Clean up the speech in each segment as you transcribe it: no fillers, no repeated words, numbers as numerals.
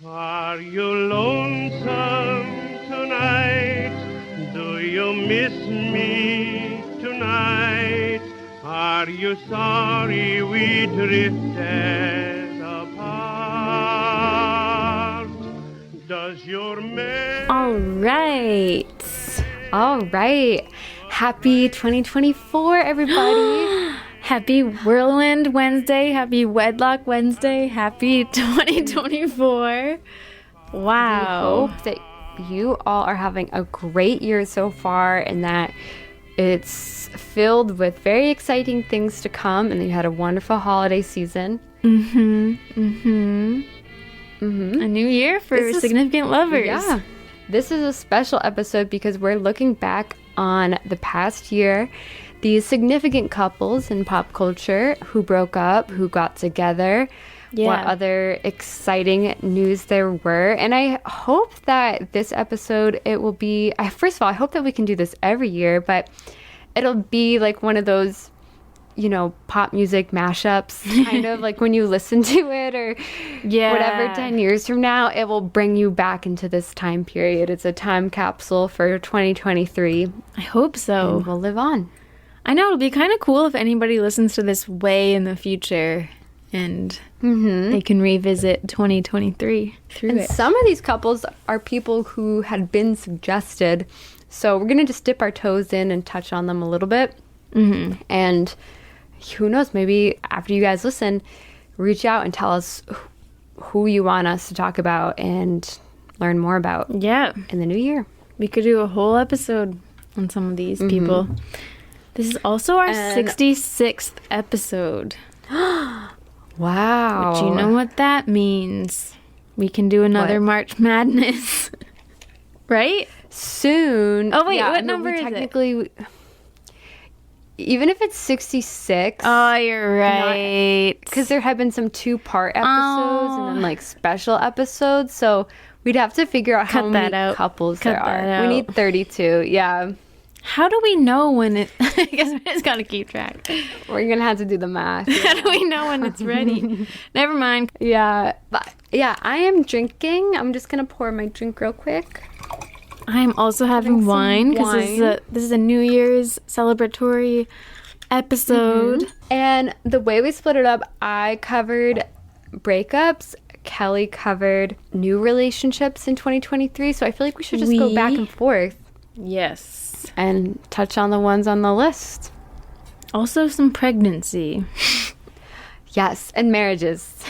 Are you lonesome tonight? Do you miss me tonight? Are you sorry we drifted apart? Does your man... All right. Happy 2024, everybody. Happy Whirlwind Wednesday. Happy Wedlock Wednesday. Happy 2024. Wow. We hope that you all are having a great year so far and that it's filled with very exciting things to come and that you had a wonderful holiday season. A new year for significant lovers. Yeah. This is a special episode because we're looking back on the past year, these significant couples in pop culture who broke up, who got together, what other exciting news there were. And I hope that this episode, it will be, first of all, I hope that we can do this every year, but it'll be like one of those, you know, pop music mashups, kind of like when you listen to it or whatever, 10 years from now, it will bring you back into this time period. It's a time capsule for 2023. I hope so. And we'll live on. I know, it'll be kind of cool if anybody listens to this way in the future and they can revisit 2023 through and it. Some of these couples are people who had been suggested. So we're going to just dip our toes in and touch on them a little bit. And who knows, maybe after you guys listen, reach out and tell us who you want us to talk about and learn more about in the new year. We could do a whole episode on some of these people. This is also our 66th episode. Wow. But you know what that means? We can do another March Madness. Right? Soon. Oh, wait, what number is it? Even if it's 66. Oh, you're right. Because there have been some 2-part episodes and then like special episodes. So we'd have to figure out how many couples there are. We need 32. Yeah. How do we know when it... I guess we just got to keep track. We're going to have to do the math. How do we know when it's ready? Never mind. Yeah. But yeah, I am drinking. I'm just going to pour my drink real quick. I'm also having wine because this is a New Year's celebratory episode. And the way we split it up, I covered breakups. Kelly covered new relationships in 2023. So I feel like we should just go back and forth. Yes. And touch on the ones on the list. Also some pregnancy. Yes, and marriages.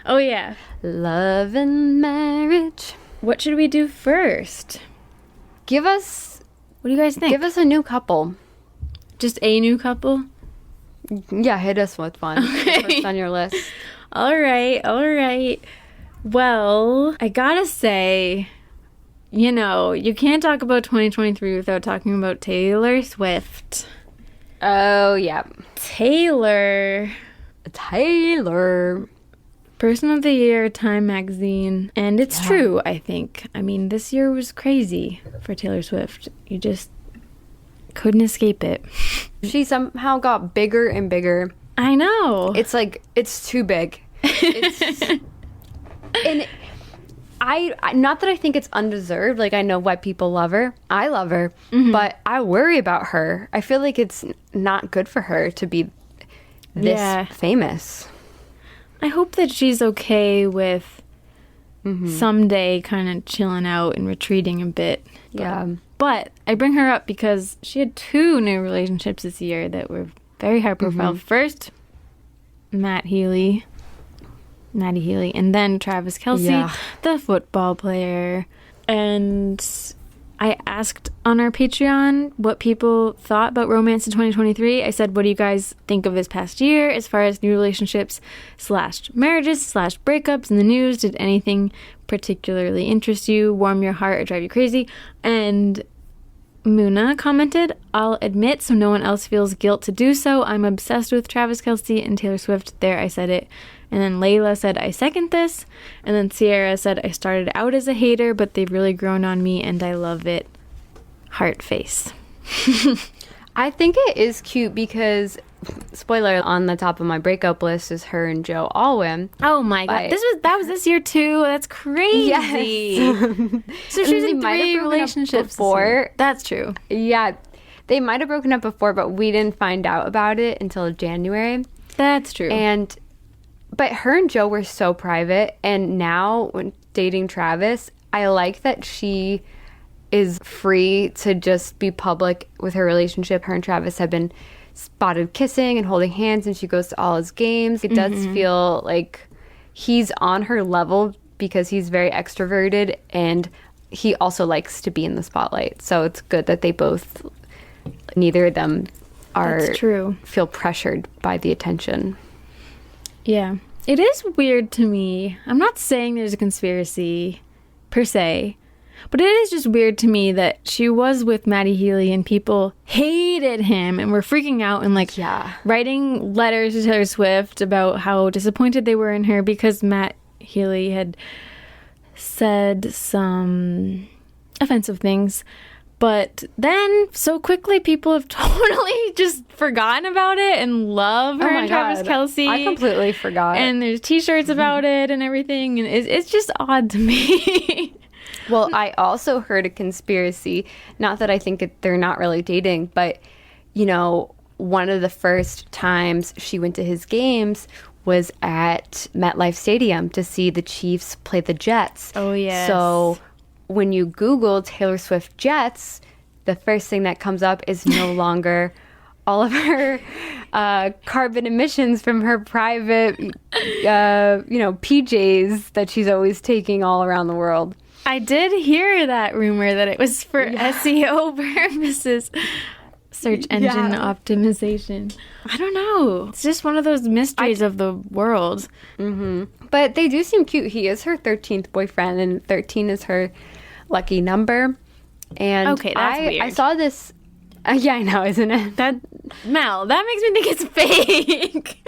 Oh, yeah. Love and marriage. What should we do first? Give us... What do you guys think? Give us a new couple. Just a new couple? Yeah, hit us with one. Okay. First on your list. All right. Well, I gotta say... You know, you can't talk about 2023 without talking about Taylor Swift. Oh, yeah. Taylor. Person of the Year, Time Magazine. And it's true, I think. I mean, this year was crazy for Taylor Swift. You just couldn't escape it. She somehow got bigger and bigger. I know. It's like, it's too big. And I not that I think it's undeserved. Like, I know why people love her. I love her. But I worry about her. I feel like it's not good for her to be this famous. I hope that she's okay with someday kind of chilling out and retreating a bit. But I bring her up because she had 2 new relationships this year that were very high profile. First, Maddie Healy, and then Travis Kelce, the football player. And I asked on our Patreon what people thought about romance in 2023. I said, what do you guys think of this past year as far as new relationships / marriages / breakups in the news? Did anything particularly interest you, warm your heart, or drive you crazy? And Muna commented, I'll admit so no one else feels guilt to do so. I'm obsessed with Travis Kelce and Taylor Swift. There, I said it. And then Layla said, I second this. And then Sierra said, I started out as a hater, but they've really grown on me and I love it. Heart face. I think it is cute because, spoiler, on the top of my breakup list is her and Joe Alwyn. Oh my god, that was this year too. That's crazy. Yes. So she was in 3 relationships before. That's true. Yeah, they might have broken up before, but we didn't find out about it until January. That's true. But her and Joe were so private, and now when dating Travis, I like that she is free to just be public with her relationship. Her and Travis have been spotted kissing and holding hands, and she goes to all his games. It does feel like he's on her level because he's very extroverted, and he also likes to be in the spotlight. So it's good that they both, neither of them feel pressured by the attention. Yeah. It is weird to me. I'm not saying there's a conspiracy per se, but it is just weird to me that she was with Matty Healy and people hated him and were freaking out and writing letters to Taylor Swift about how disappointed they were in her because Matt Healy had said some offensive things. But then so quickly people have totally just forgotten about it and love her and Travis Kelce. I completely forgot. And there's t-shirts about it and everything. And it's just odd to me. Well, I also heard a conspiracy. Not that I think they're not really dating, but, you know, one of the first times she went to his games was at MetLife Stadium to see the Chiefs play the Jets. Oh, yes. So when you Google Taylor Swift Jets, the first thing that comes up is no longer all of her carbon emissions from her private, PJs that she's always taking all around the world. I did hear that rumor that it was for SEO purposes. Search engine optimization. I don't know. It's just one of those mysteries of the world. Mm-hmm. But they do seem cute. He is her 13th boyfriend, and 13 is her lucky number. And okay, that's weird. I saw this. Yeah, I know, isn't it? Mel, that makes me think it's fake.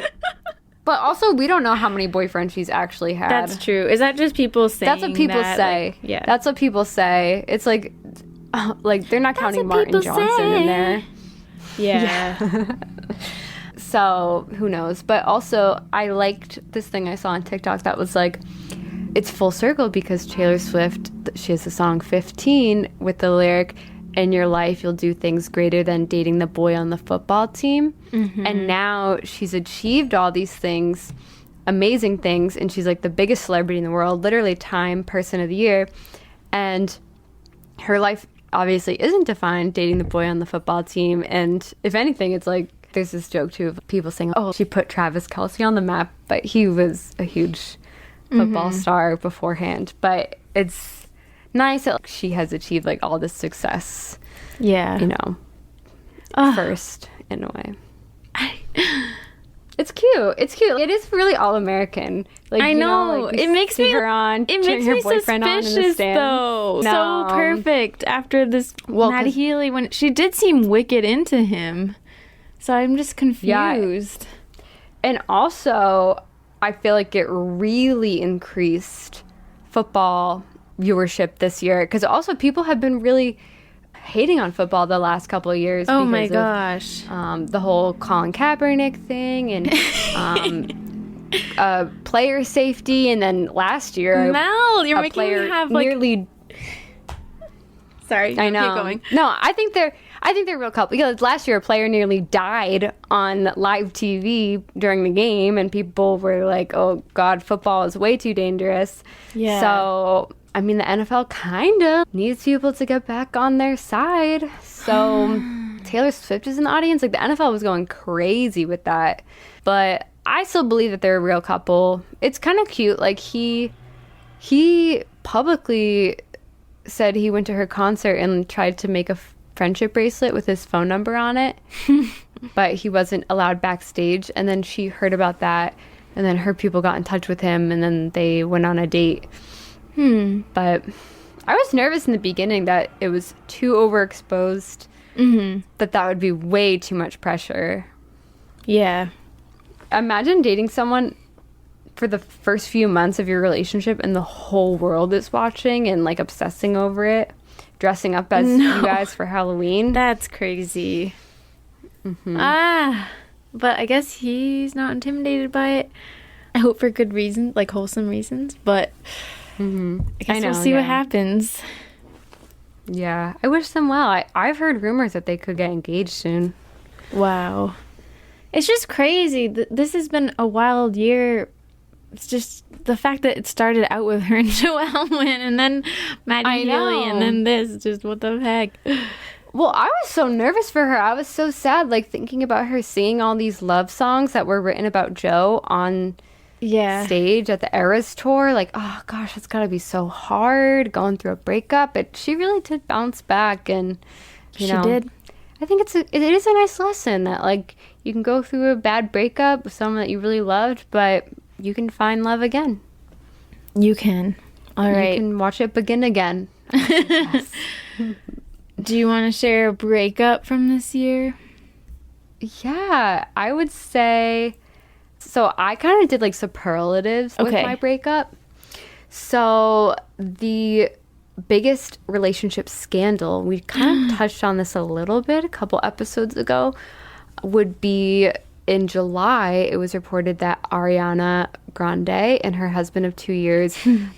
But also, we don't know how many boyfriends she's actually had. That's true. Is that just people saying That's what people say. Yeah. That's what people say. It's like they're not counting Martin Johnson in there. Yeah. So, who knows? But also, I liked this thing I saw on TikTok that was like, it's full circle because Taylor Swift, she has the song 15 with the lyric, in your life, you'll do things greater than dating the boy on the football team. Mm-hmm. And now she's achieved all these things, amazing things, and she's like the biggest celebrity in the world, literally Time Person of the Year. And her life obviously isn't defined dating the boy on the football team. And if anything, it's like, there's this joke too of people saying, oh, she put Travis Kelce on the map, but he was a huge football star beforehand. But it's nice that she has achieved like all this success. Yeah. First in a way. It's cute. It's cute. It is really all American. Like, I know. It makes me her on. It makes me suspicious though. No. So perfect after this Matty Healy when she did seem wicked into him. So I'm just confused. Yeah. And also, I feel like it really increased football viewership this year because also people have been really hating on football the last couple of years. Oh my gosh. The whole Colin Kaepernick thing and player safety, and then last year Mel, you're making me have like nearly. Sorry, I know. Keep going. No, I think they're real couple because last year a player nearly died on live TV during the game, and people were like, "Oh God, football is way too dangerous." Yeah. So I mean, the NFL kind of needs people to get back on their side. So Taylor Swift is in the audience. Like the NFL was going crazy with that, but I still believe that they're a real couple. It's kind of cute. Like he publicly said he went to her concert and tried to make a friendship bracelet with his phone number on it, but he wasn't allowed backstage. And then she heard about that, and then her people got in touch with him, and then they went on a date. But I was nervous in the beginning that it was too overexposed, that would be way too much pressure. Yeah. Imagine dating someone for the first few months of your relationship and the whole world is watching and like obsessing over it, dressing up as you guys for Halloween. That's crazy. But I guess he's not intimidated by it. I hope for good reasons, like wholesome reasons, but I guess we'll see what happens. Yeah, I wish them well. I've heard rumors that they could get engaged soon. Wow. It's just crazy. This has been a wild year. It's just the fact that it started out with her and Joelle Wynn, and then Maddie Healy, and then this. Just what the heck? Well, I was so nervous for her. I was so sad, like, thinking about her singing all these love songs that were written about Joe on stage at the Eras tour. Like, oh, gosh, it's got to be so hard going through a breakup. But she really did bounce back, and, you know. She did. I think it is a nice lesson that, like, you can go through a bad breakup with someone that you really loved, but you can find love again. You can. All right. You can watch it begin again. Do you want to share a breakup from this year? Yeah, I would say... So I kind of did, like, superlatives with my breakup. So the biggest relationship scandal, we kind of touched on this a little bit a couple episodes ago, would be in July. It was reported that Ariana Grande and her husband of 2 years,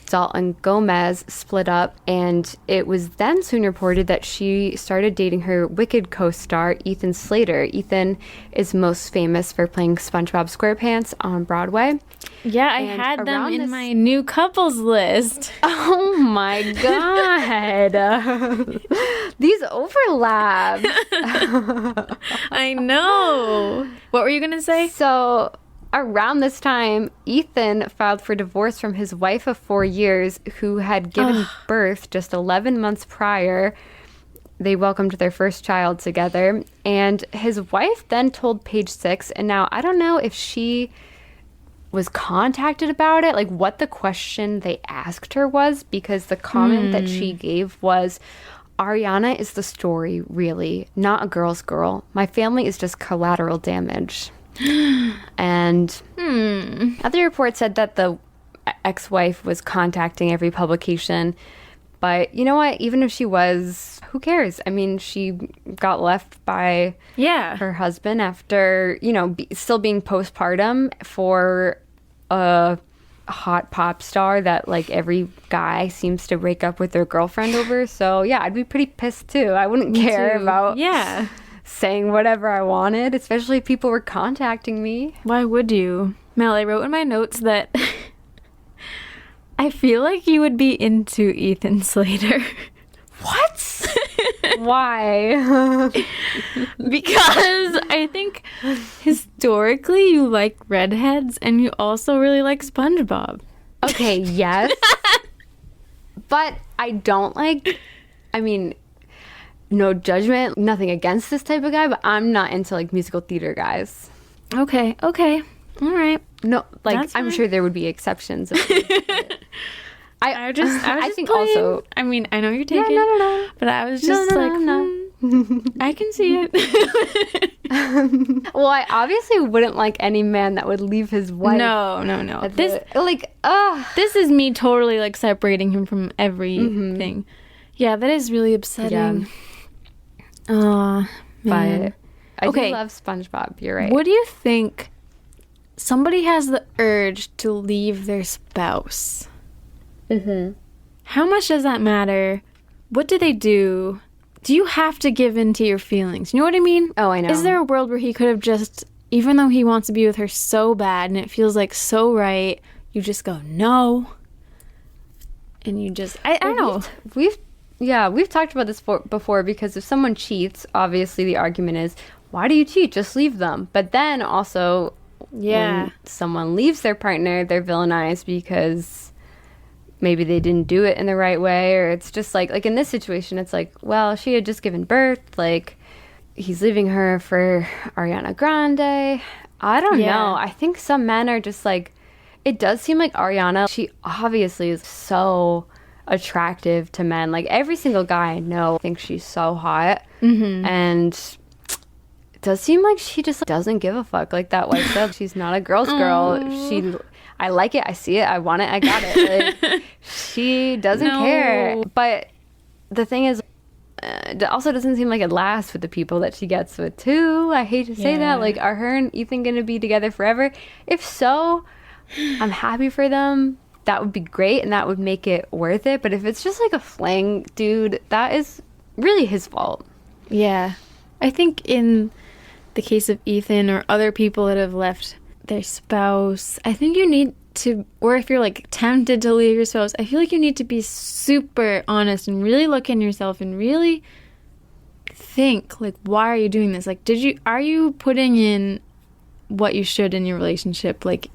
Dalton Gomez, split up, and it was then soon reported that she started dating her Wicked co-star Ethan Slater. Ethan is most famous for playing SpongeBob SquarePants on Broadway. Yeah, I had them in my new couples list. Oh my god. These overlap. I know. What were you going to say? So around this time, Ethan filed for divorce from his wife of 4 years who had given birth just 11 months prior. They welcomed their first child together. And his wife then told Page Six, and now I don't know if she was contacted about it, like what the question they asked her was, because the comment that she gave was, Ariana is the story, really, not a girl's girl. My family is just collateral damage. And other reports said that the ex-wife was contacting every publication. But you know what? Even if she was, who cares? I mean, she got left by her husband after, you know, still being postpartum for a hot pop star that, like, every guy seems to break up with their girlfriend over. So, yeah, I'd be pretty pissed, too. I wouldn't care about saying whatever I wanted, especially if people were contacting me. Why would you? Mel, I wrote in my notes that I feel like you would be into Ethan Slater. What? Why? Because I think historically you like redheads and you also really like SpongeBob. Okay, yes. But I don't like, I mean, no judgment, nothing against this type of guy, but I'm not into, like, musical theater guys. Okay. All right. No, like, I'm sure there would be exceptions. I think playing. Also, I mean, I know you're taking. Yeah, no. But I was just I can see it. Well, I obviously wouldn't like any man that would leave his wife. No. This is me totally, like, separating him from everything. Yeah, that is really upsetting. But I do love SpongeBob. You're right. What do you think? Somebody has the urge to leave their spouse. How much does that matter? What do they do? Do you have to give in to your feelings? You know what I mean? Oh, I know. Is there a world where he could have just, even though he wants to be with her so bad and it feels like so right, you just go, no. And you just, I don't know. We've talked about this before, because if someone cheats, obviously the argument is, why do you cheat? Just leave them. But then also, when someone leaves their partner, they're villainized because maybe they didn't do it in the right way, or it's just like in this situation, it's like, well, she had just given birth, like, he's leaving her for Ariana Grande. I don't know. I think some men are just like, it does seem like Ariana, she obviously is so attractive to men. Like, every single guy I know thinks she's so hot. And it does seem like she just doesn't give a fuck, like that wife said. She's not a girl's girl. I like it, I see it, I want it, I got it. Like, she doesn't care. But the thing is, it also doesn't seem like it lasts with the people that she gets with too. I hate to say that. Like, are her and Ethan gonna be together forever? If so, I'm happy for them. That would be great, and that would make it worth it. But if it's just like a fling, dude, that is really his fault. Yeah. I think in the case of Ethan or other people that have left their spouse, I think you need to, or if you're like tempted to leave your spouse, I feel like you need to be super honest and really look in yourself and really think, like, why are you doing this? Like, are you putting in what you should in your relationship? Like,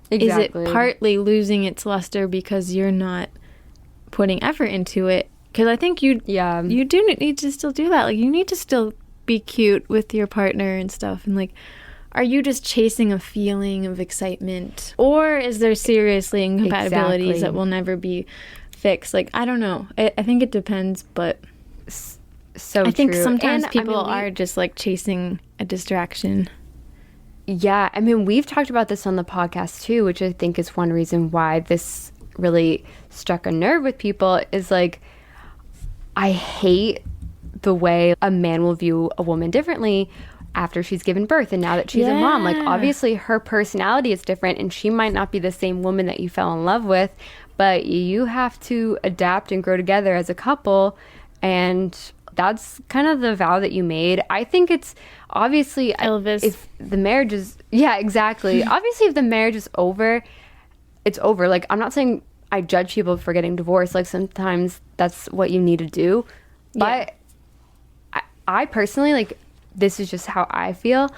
exactly. Is it partly losing its luster because you're not putting effort into it? Because I think you do need to still do that. Like, you need to still be cute with your partner and stuff. And, like, are you just chasing a feeling of excitement? Or is there seriously incompatibilities that will never be fixed? Like, I don't know. I think it depends, but I think sometimes people are just, like, chasing a distraction. Yeah, I mean, we've talked about this on the podcast too, which I think is one reason why this really struck a nerve with people, is like, I hate the way a man will view a woman differently after she's given birth and now that she's a mom. Like, obviously her personality is different and she might not be the same woman that you fell in love with, but you have to adapt and grow together as a couple, and that's kind of the vow that you made. I think it's obviously Elvis. If the marriage is obviously if the marriage is over, it's over. Like, I'm not saying I judge people for getting divorced. Like, sometimes that's what you need to do, but I personally, like, this is just how I feel.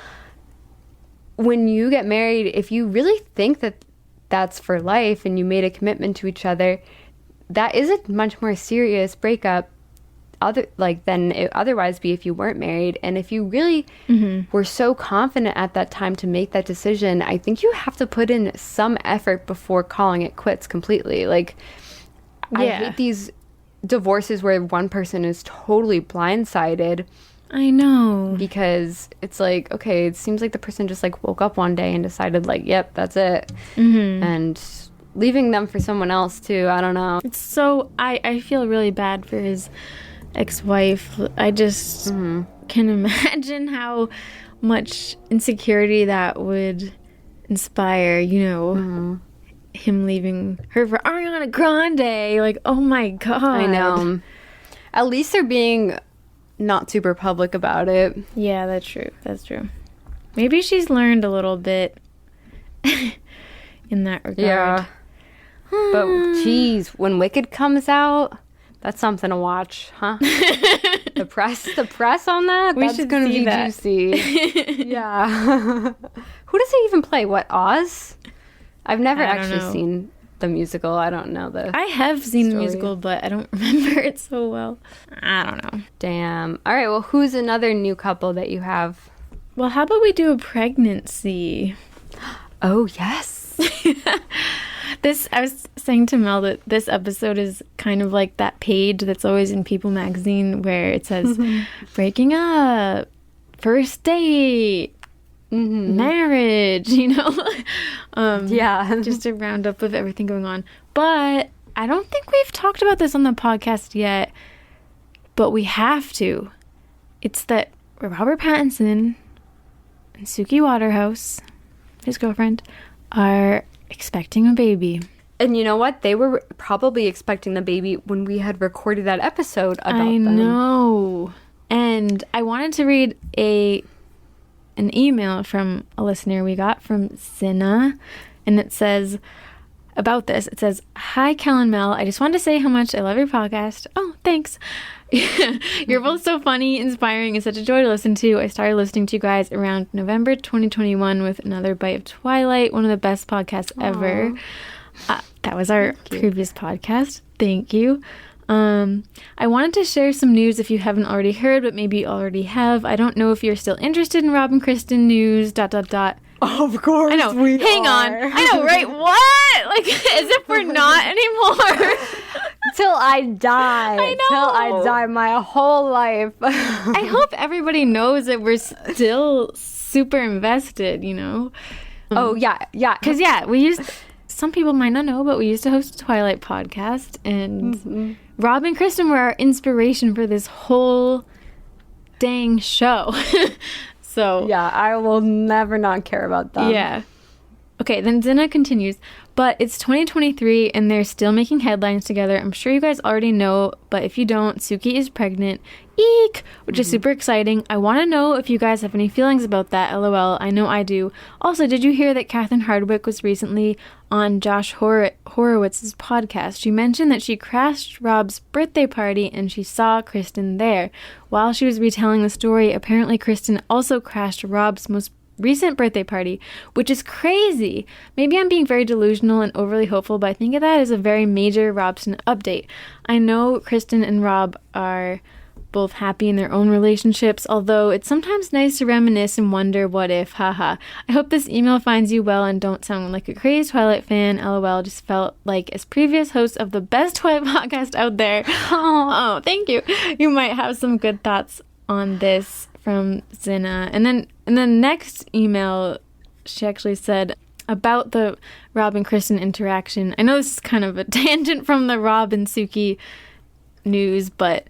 When you get married, if you really think that that's for life and you made a commitment to each other, that is a much more serious breakup than it otherwise be if you weren't married. And if you really were so confident at that time to make that decision, I think you have to put in some effort before calling it quits completely. Like, I hate these divorces where one person is totally blindsided. I know. Because it's like, okay, it seems like the person just, like, woke up one day and decided, like, yep, that's it. And leaving them for someone else too, I don't know. It's so, I feel really bad for his ex-wife. I just can imagine how much insecurity that would inspire, you know, him leaving her for Ariana Grande. Like, oh my God. I know. At least they're being not super public about it. Yeah, that's true. That's true. Maybe she's learned a little bit in that regard. Yeah. But, geez, when Wicked comes out, that's something to watch, huh? the press on that? That's going to be juicy. Yeah. Who does he even play? What, Oz? I've never actually seen the musical. I don't know I have seen the musical, but I don't remember it so well. I don't know. Damn. All right, well, who's another new couple that you have? Well, how about we do a pregnancy? Oh, yes. I was saying to Mel that this episode is kind of like that page that's always in People magazine where it says breaking up, first date, marriage, you know? Just a roundup of everything going on. But I don't think we've talked about this on the podcast yet, but we have to. It's that Robert Pattinson and Suki Waterhouse, his girlfriend, are expecting a baby. And you know what? They were probably expecting the baby when we had recorded that episode about them. I know. And I wanted to read an email from a listener we got from Sinna, and it says about this. It says, "Hi, Kel and Mel. I just wanted to say how much I love your podcast." Oh, thanks. You're both so funny, inspiring, and such a joy to listen to. I started listening to you guys around November 2021 with Another Bite of Twilight, one of the best podcasts ever. That was our previous podcast. Thank you. I wanted to share some news if you haven't already heard, but maybe you already have. I don't know if you're still interested in Rob and Kristen news, ... Of course I know. we Hang on. I know, right? What? Like, as if we're not anymore. Till I die. I know. Till I die my whole life. I hope everybody knows that we're still super invested, you know? Oh, yeah. Because, we used... Some people might not know, but we used to host a Twilight podcast, and Rob and Kristen were our inspiration for this whole dang show. So yeah, I will never not care about them. Yeah. Okay, then Zinna continues, but it's 2023 and they're still making headlines together. I'm sure you guys already know, but if you don't, Suki is pregnant. Eek! Which is super exciting. I want to know if you guys have any feelings about that, LOL. I know I do. Also, did you hear that Catherine Hardwicke was recently on Josh Horowitz's podcast? She mentioned that she crashed Rob's birthday party and she saw Kristen there. While she was retelling the story, apparently Kristen also crashed Rob's most recent birthday party, which is crazy. Maybe I'm being very delusional and overly hopeful, but I think of that as a very major Robson update. I know Kristen and Rob are both happy in their own relationships, although it's sometimes nice to reminisce and wonder what if, haha. I hope this email finds you well and don't sound like a crazy Twilight fan, LOL. Just felt like, as previous host of the best Twilight podcast out there, oh, thank you, you might have some good thoughts on this, from Zinna. And then next email, she actually said about the Rob and Kristen interaction. I know this is kind of a tangent from the Rob and Suki news, but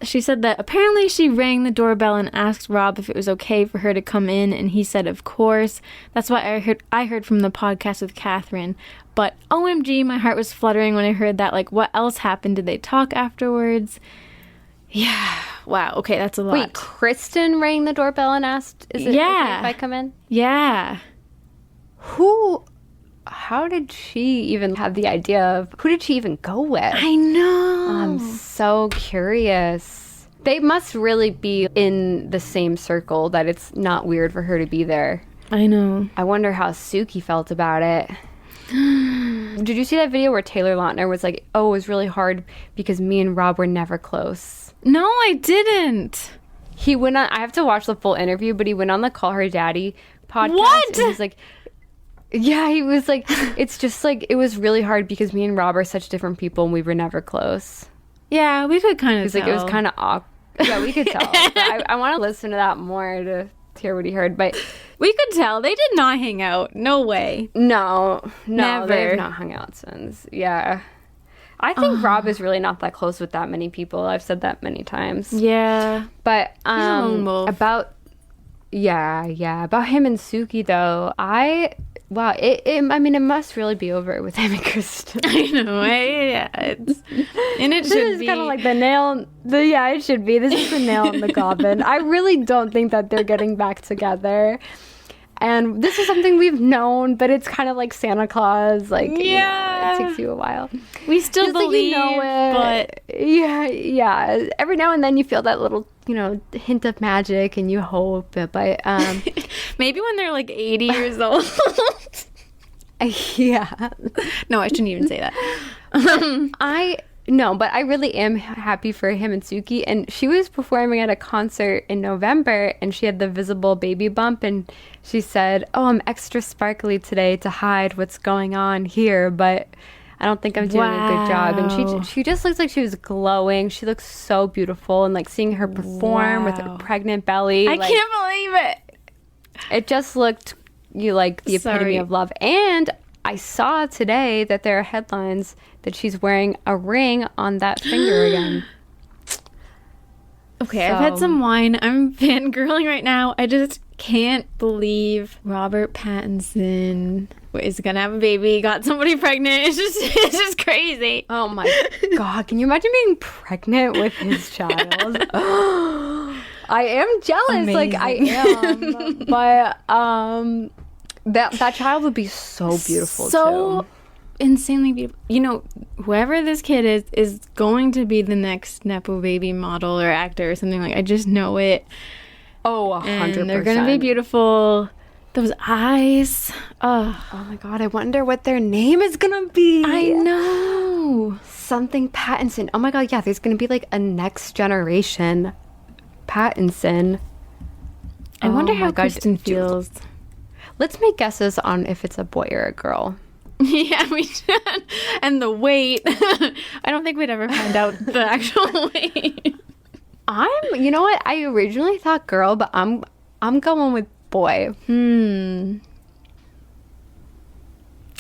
she said that apparently she rang the doorbell and asked Rob if it was okay for her to come in, and he said of course. That's what I heard from the podcast with Catherine. But OMG, my heart was fluttering when I heard that. Like, what else happened? Did they talk afterwards? Yeah. Wow. Okay, that's a lot. Wait, Kristen rang the doorbell and asked, is it okay if I come in? Yeah. How did she even have the idea of, who did she even go with? I know. I'm so curious. They must really be in the same circle that it's not weird for her to be there. I know. I wonder how Suki felt about it. Did you see that video where Taylor Lautner was like, oh, it was really hard because me and Rob were never close? No, I didn't. He went on, I have to watch the full interview, but he went on the Call Her Daddy podcast. What? And he was like, yeah, he was like, it's just like, it was really hard because me and Rob are such different people and we were never close. Yeah, we could kind of tell. Like, it was kind of awkward. Yeah, we could tell. I want to listen to that more to hear what he heard, but we could tell they did not hang out. No way. No, never. They have not hung out since. Yeah, I think Rob is really not that close with that many people. I've said that many times. Yeah, but he's a lone wolf. About him and Suki though. It must really be over with him and Kristen. I know. It should be kind of like the nail. It should be. This is the nail in the coffin. I really don't think that they're getting back together. And this is something we've known, but it's kind of like Santa Claus. Like, yeah, it takes you a while. We still believe, it, but yeah. Every now and then you feel that little, hint of magic, and you hope. But maybe when they're like 80 years old. Yeah. No, I shouldn't even say that. No, but I really am happy for him and Suki. And she was performing at a concert in November, and she had the visible baby bump, and she said, oh, I'm extra sparkly today to hide what's going on here, but I don't think I'm doing a good job. And she just looks like she was glowing. She looks so beautiful, and like seeing her perform with her pregnant belly. I can't believe it. It just looked like the epitome of love. And I saw today that there are headlines that she's wearing a ring on that finger again. Okay, I've had some wine. I'm fangirling right now. I just can't believe Robert Pattinson is gonna have a baby, got somebody pregnant. It's just crazy. Oh my God, can you imagine being pregnant with his child? I am jealous. Amazing. Like, I am. But that child would be so beautiful, so too. Insanely beautiful. Whoever this kid is going to be the next Nepo baby model or actor or something. Like, I just know it. Oh, 100%. And they're going to be beautiful. Those eyes. Oh my God, I wonder what their name is going to be. I know. Something Pattinson. Oh my God, yeah, there's going to be like a next generation Pattinson. I wonder how Kristen feels. Let's make guesses on if it's a boy or a girl. Yeah, we should. And the weight. I don't think we'd ever find out the actual weight. You know what? I originally thought girl, but I'm going with boy.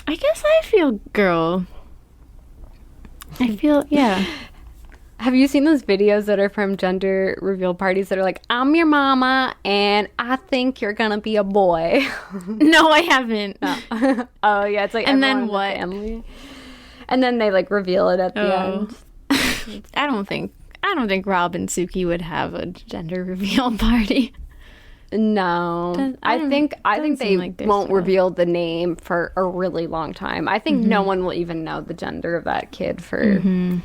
I guess I feel girl. I feel, yeah. Have you seen those videos that are from gender reveal parties that are like, I'm your mama and I think you're gonna be a boy? No, I haven't. No. Oh yeah, it's like and everyone then in the what? family. And then they like reveal it at the end. I don't think Rob and Suki would have a gender reveal party. No, I think they like won't reveal the name for a really long time. I think no one will even know the gender of that kid for years.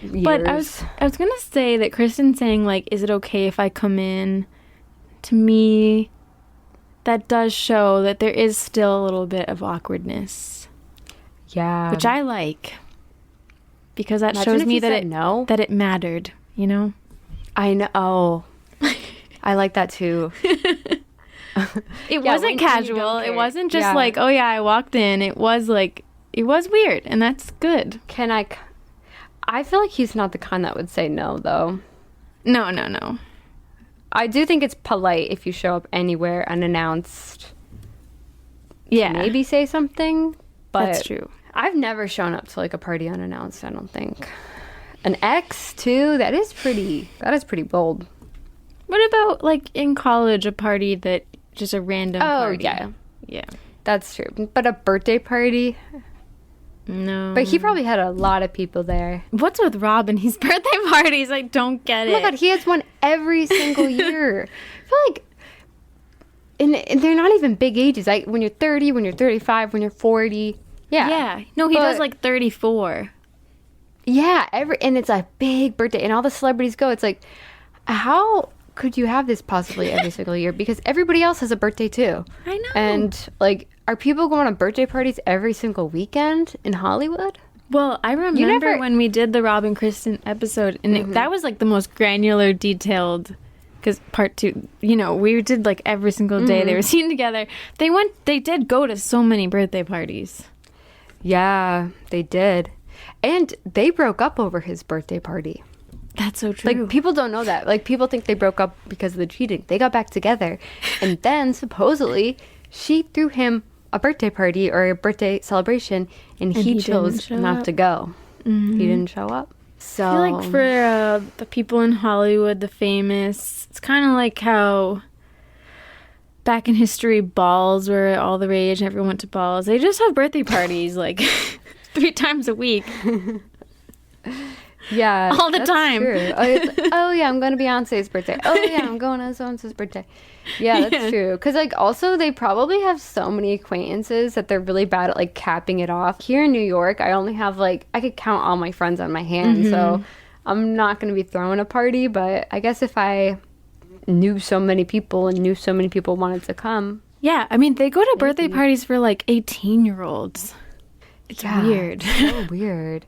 But I was gonna say that Kristen saying like, "Is it okay if I come in?" To me, that does show that there is still a little bit of awkwardness. Yeah, which I like, because that Imagine shows if me you that said that it mattered. You know, I know. Oh, I like that too. It wasn't casual. It wasn't just like, oh yeah, I walked in. It was like, it was weird, and that's good. I feel like he's not the kind that would say no, though. No. I do think it's polite if you show up anywhere unannounced. Yeah. To maybe say something. But that's true. I've never shown up to like a party unannounced, I don't think. An ex, too? That is pretty bold. What about like in college, a party that just a random party? Oh, yeah. Yeah. That's true. But a birthday party? No. But he probably had a lot of people there. What's with Rob and his birthday parties? I don't get it. Oh my God, he has one every single year. I feel like, and they're not even big ages. Like when you're 30, when you're 35, when you're 40. Yeah. Yeah. No, he does like 34. Yeah, and it's a big birthday, and all the celebrities go. It's like, how could you have this possibly every single year? Because everybody else has a birthday too. I know. And like, are people going on birthday parties every single weekend in Hollywood? Well, I remember when we did the Rob and Kristen episode, and that was like the most granular, detailed. Because part 2, we did like every single day they were seen together. They did go to so many birthday parties. Yeah, they did. And they broke up over his birthday party. That's so true. Like, people don't know that. Like, people think they broke up because of the cheating. They got back together. And then, supposedly, she threw him a birthday party or a birthday celebration, and he chose not to go. He didn't show up. So, I feel like for the people in Hollywood, the famous, it's kind of like how back in history, balls were all the rage and everyone went to balls. They just have birthday parties like 3 times a week. Yeah. All the time. True. Oh, yeah, I'm going to Beyonce's birthday. Oh, yeah, I'm going to so-and-so's birthday. Yeah, that's true. Because, like, also, they probably have so many acquaintances that they're really bad at, like, capping it off. Here in New York, I only have, like, I could count all my friends on my hand. So I'm not going to be throwing a party. But I guess if I knew so many people and knew so many people wanted to come. Yeah, I mean, they go to birthday parties for, like, 18-year-olds. It's weird. So weird.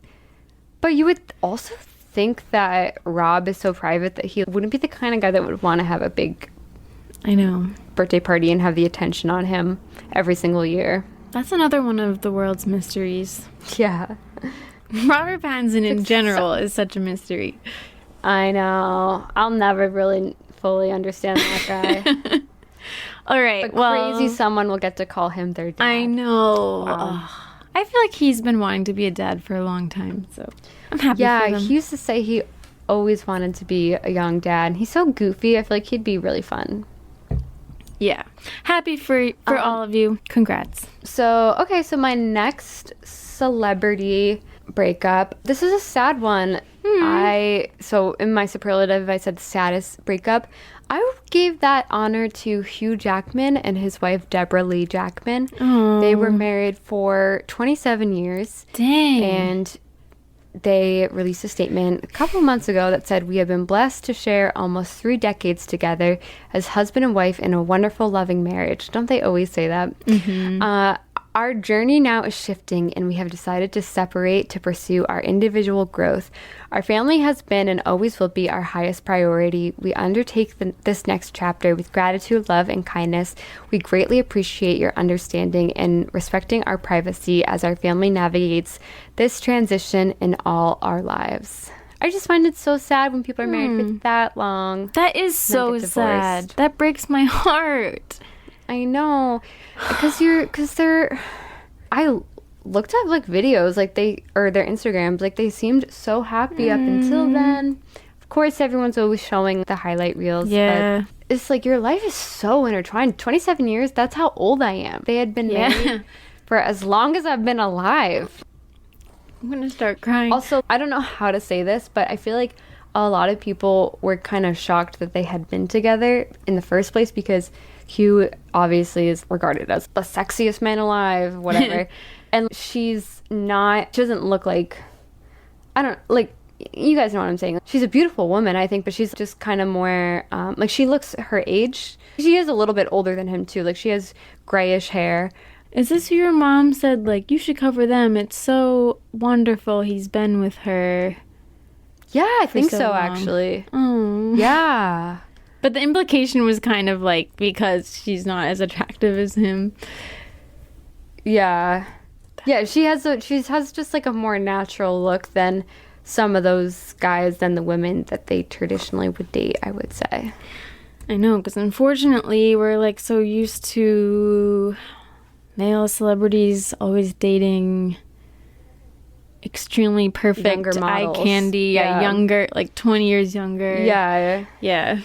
But you would also think that Rob is so private that he wouldn't be the kind of guy that would want to have a big birthday party and have the attention on him every single year. That's another one of the world's mysteries. Yeah. Robert Pattinson in general is such a mystery. I know. I'll never really fully understand that guy. All right. But crazy someone will get to call him their dad. I know. I feel like he's been wanting to be a dad for a long time, so I'm happy for them. Yeah, he used to say he always wanted to be a young dad. He's so goofy. I feel like he'd be really fun. Yeah. Happy for all of you. Congrats. So my next celebrity breakup. This is a sad one. So in my superlative, I said saddest breakup. I gave that honor to Hugh Jackman and his wife, Deborah Lee Jackman. Aww. They were married for 27 years. Dang. And they released a statement a couple months ago that said, "We have been blessed to share almost 3 decades together as husband and wife in a wonderful, loving marriage." Don't they always say that? Our journey now is shifting, and we have decided to separate to pursue our individual growth. Our family has been and always will be our highest priority. We undertake this next chapter with gratitude, love, and kindness. We greatly appreciate your understanding and respecting our privacy as our family navigates this transition in all our lives. I just find it so sad when people are married for that long. That is so sad. That breaks my heart. I know, I looked at like videos, like or their Instagrams, like they seemed so happy up until then. Of course, everyone's always showing the highlight reels. Yeah. But it's like your life is so intertwined. 27 years, that's how old I am. They had been married for as long as I've been alive. I'm going to start crying. Also, I don't know how to say this, but I feel like a lot of people were kind of shocked that they had been together in the first place because Hugh obviously is regarded as the sexiest man alive, whatever. And she doesn't look like, you guys know what I'm saying. She's a beautiful woman, I think, but she's just kind of more, like she looks her age. She is a little bit older than him too. Like she has grayish hair. Is this who your mom said, like, you should cover them? It's so wonderful he's been with her. Yeah, I think so, long. actually. Oh. Yeah. But the implication was kind of like, because she's not as attractive as him. Yeah. Yeah, she has just like a more natural look than some of those guys, than the women that they traditionally would date, I would say. I know, because unfortunately we're like so used to male celebrities always dating extremely perfect younger models. eye candy, younger, like 20 years younger. Yeah. Yeah.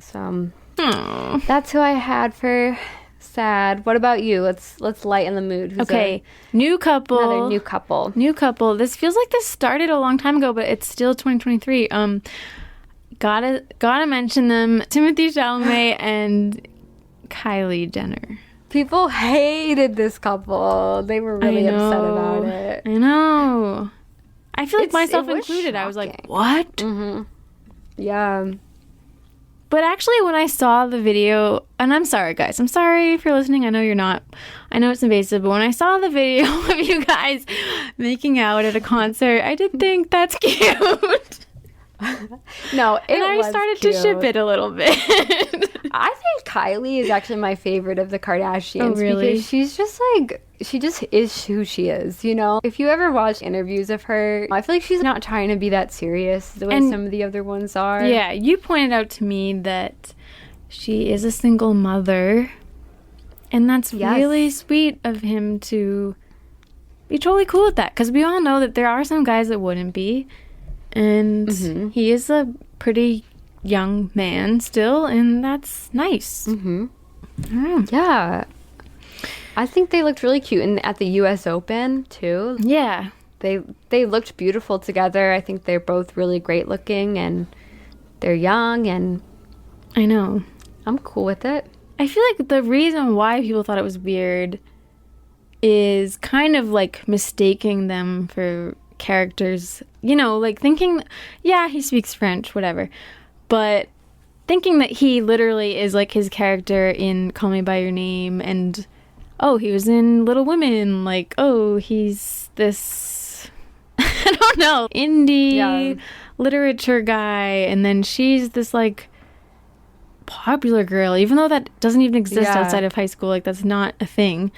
So that's who I had for sad. What about you? Let's lighten the mood. Who's okay, new couple. Another new couple. New couple. This feels like this started a long time ago, but it's still 2023. Gotta mention them: Timothy Chalamet and Kylie Jenner. People hated this couple. They were really upset about it. I know. I feel like myself included. Shocking. I was like, what? Mm-hmm. Yeah. But actually, when I saw the video, and I'm sorry, guys. I'm sorry if you're listening. I know you're not. I know it's invasive, but when I saw the video of you guys making out at a concert, I did think that's cute. No, and I started to ship it a little bit. I think Kylie is actually my favorite of the Kardashians. Oh, really? Because she's just like, she just is who she is, you know? If you ever watch interviews of her, I feel like she's not trying to be that serious the way some of the other ones are. Yeah, you pointed out to me that she is a single mother, and that's really sweet of him to be totally cool with that, because we all know that there are some guys that wouldn't be, and he is a pretty young man still, and that's nice. Yeah. I think they looked really cute at the US Open too. Yeah. They looked beautiful together. I think they're both really great looking, and they're young, and I know. I'm cool with it. I feel like the reason why people thought it was weird is kind of like mistaking them for characters, you know, like thinking, yeah, he speaks French, whatever, but thinking that he literally is like his character in Call Me By Your Name, and oh, he was in Little Women, like, oh, he's this I don't know, indie literature guy, and then she's this like popular girl, even though that doesn't even exist outside of high school, like that's not a thing.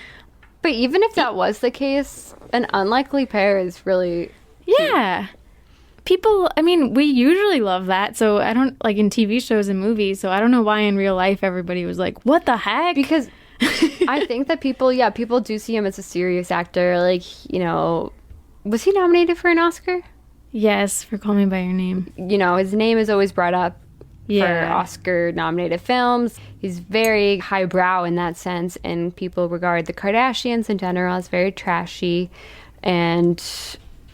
But even if that was the case, an unlikely pair is really cute. People, I mean, we usually love that, so I don't, like in TV shows and movies, so I don't know why in real life everybody was like, what the heck? Because I think that people do see him as a serious actor. Like, you know, was he nominated for an Oscar? Yes, for Call Me By Your Name. You know, his name is always brought up for Oscar-nominated films. He's very highbrow in that sense, and people regard the Kardashians in general as very trashy, and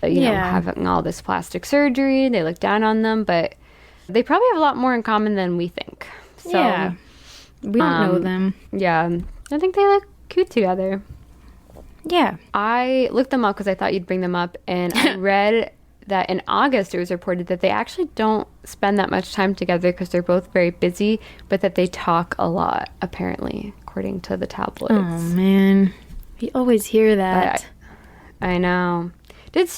you know, having all this plastic surgery, they look down on them, but they probably have a lot more in common than we think. So, we don't know them. Yeah, I think they look cute together. Yeah. I looked them up because I thought you'd bring them up, and I read that in August it was reported that they actually don't spend that much time together because they're both very busy, but that they talk a lot, apparently, according to the tabloids. Oh, man. We always hear that. But I know. It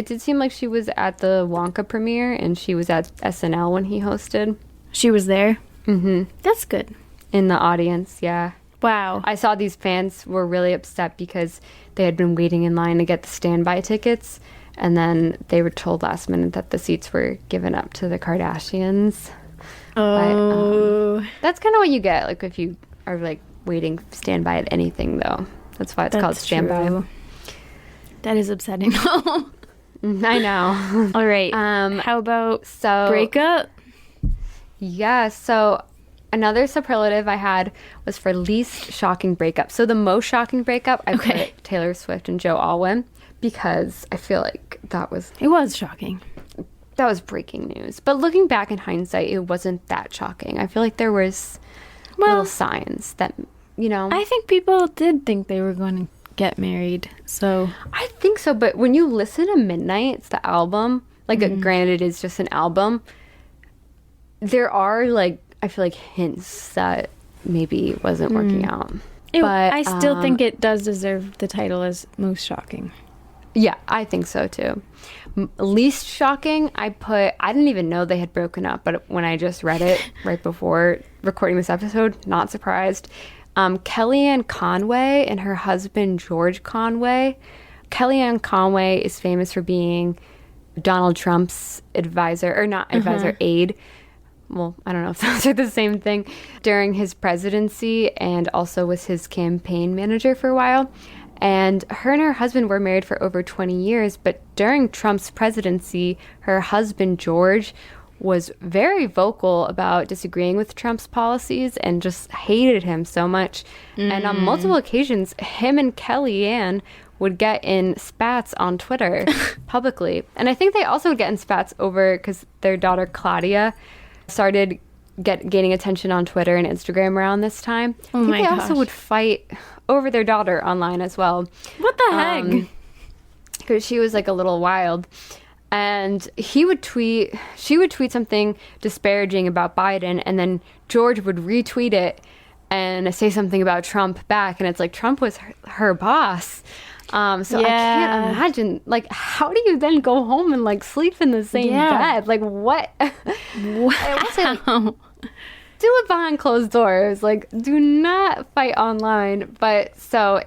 did seem like she was at the Wonka premiere, and she was at SNL when he hosted. She was there? Mm-hmm. That's good. In the audience, yeah. Wow. I saw these fans were really upset because they had been waiting in line to get the standby tickets, and then they were told last minute that the seats were given up to the Kardashians. Oh. But, that's kind of what you get, like, if you are, like, waiting standby at anything, though. That's why it's called standby. True. That is upsetting, though. I know. All right. How about breakup? Yeah, so another superlative I had was for least shocking breakup. So the most shocking breakup, I put Taylor Swift and Joe Alwyn, because I feel like it was shocking. That was breaking news. But looking back in hindsight, it wasn't that shocking. I feel like there was little signs that, I think people did think they were going to get married, so. I think so, but when you listen to Midnight's, the album, granted it is just an album, there are, I feel like hints that maybe it wasn't working out. But I still think it does deserve the title as most shocking. Yeah, I think so too. Least shocking, I didn't even know they had broken up, but when I just read it right before recording this episode, not surprised. Kellyanne Conway and her husband, George Conway. Kellyanne Conway is famous for being Donald Trump's advisor, or not advisor, aide. Well, I don't know if those are the same thing, during his presidency, and also was his campaign manager for a while. And her husband were married for over 20 years, but during Trump's presidency, her husband, George, was very vocal about disagreeing with Trump's policies and just hated him so much. And on multiple occasions, him and Kellyanne would get in spats on Twitter publicly. And I think they also would get in spats over, because their daughter Claudia started gaining attention on Twitter and Instagram around this time. I think they also would fight over their daughter online as well. What the heck? Because she was a little wild. And she would tweet something disparaging about Biden, and then George would retweet it and say something about Trump back, and it's Trump was her boss. I can't imagine, how do you then go home and sleep in the same bed? What? Wow. Do it behind closed doors. Do not fight online. But so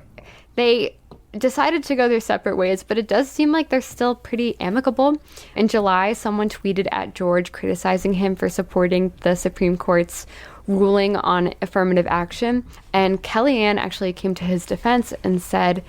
they decided to go their separate ways, but it does seem like they're still pretty amicable. In July, someone tweeted at George criticizing him for supporting the Supreme Court's ruling on affirmative action. And Kellyanne actually came to his defense and said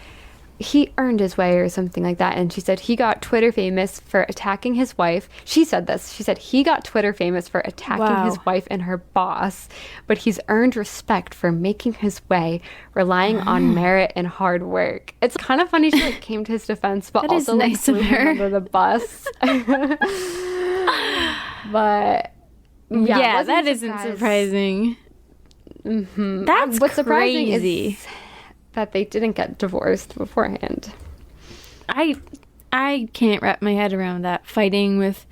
he earned his way or something like that. And she said he got Twitter famous for attacking his wife. She said this. She said he got Twitter famous for attacking his wife and her boss, but he's earned respect for making his way, relying on merit and hard work. It's kind of funny she came to his defense, but that also nice of her. Under the bus. But yeah, that isn't surprising. Mm-hmm. That's what's surprising crazy. Is that they didn't get divorced beforehand. I can't wrap my head around that. Fighting with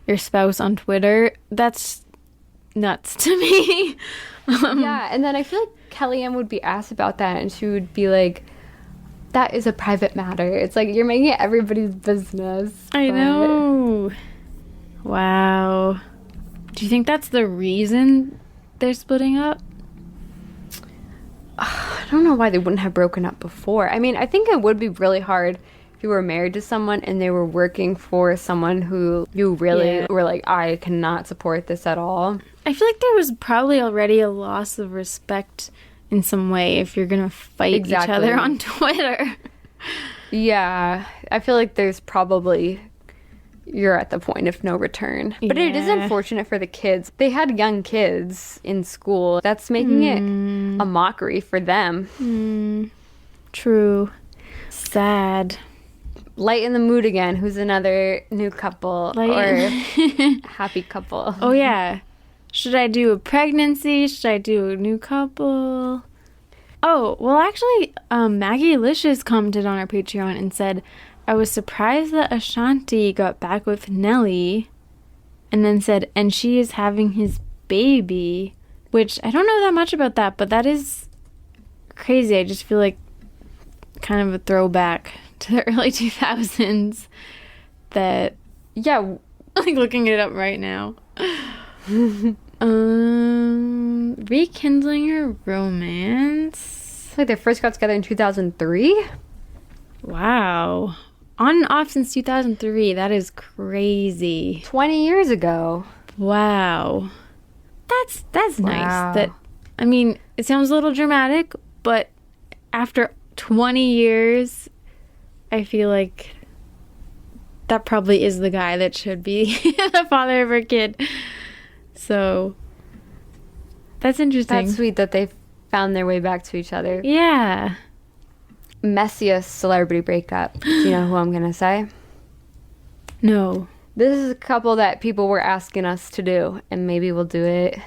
your spouse on Twitter, that's nuts to me. Yeah, and then I feel like Kellyanne would be asked about that, and she would be like, that is a private matter. It's you're making it everybody's business. I know. Wow. Do you think that's the reason they're splitting up? I don't know why they wouldn't have broken up before. I mean, I think it would be really hard if you were married to someone and they were working for someone who you really were I cannot support this at all. I feel like there was probably already a loss of respect in some way if you're going to fight each other on Twitter. Yeah. I feel like there's probably... you're at the point of no return. But it is unfortunate for the kids. They had young kids in school. That's making it a mockery for them. True. Sad. Light in the Mood again. Who's another new couple or happy couple? Oh, yeah. Should I do a pregnancy? Should I do a new couple? Oh, well, actually, Maggie Licious commented on our Patreon and said, I was surprised that Ashanti got back with Nelly, and then said, and she is having his baby, which I don't know that much about that, but that is crazy. I just feel like kind of a throwback to the early 2000s that, yeah, looking it up right now. Rekindling her romance. They first got together in 2003? Wow. On and off since 2003. That is crazy. 20 years ago. Wow. That's nice. That, I mean, it sounds a little dramatic, but after 20 years, I feel like that probably is the guy that should be the father of her kid. So that's interesting. That's sweet that they found their way back to each other. Yeah. Messiest celebrity breakup. Do you know who I'm going to say? No. This is a couple that people were asking us to do, and maybe we'll do it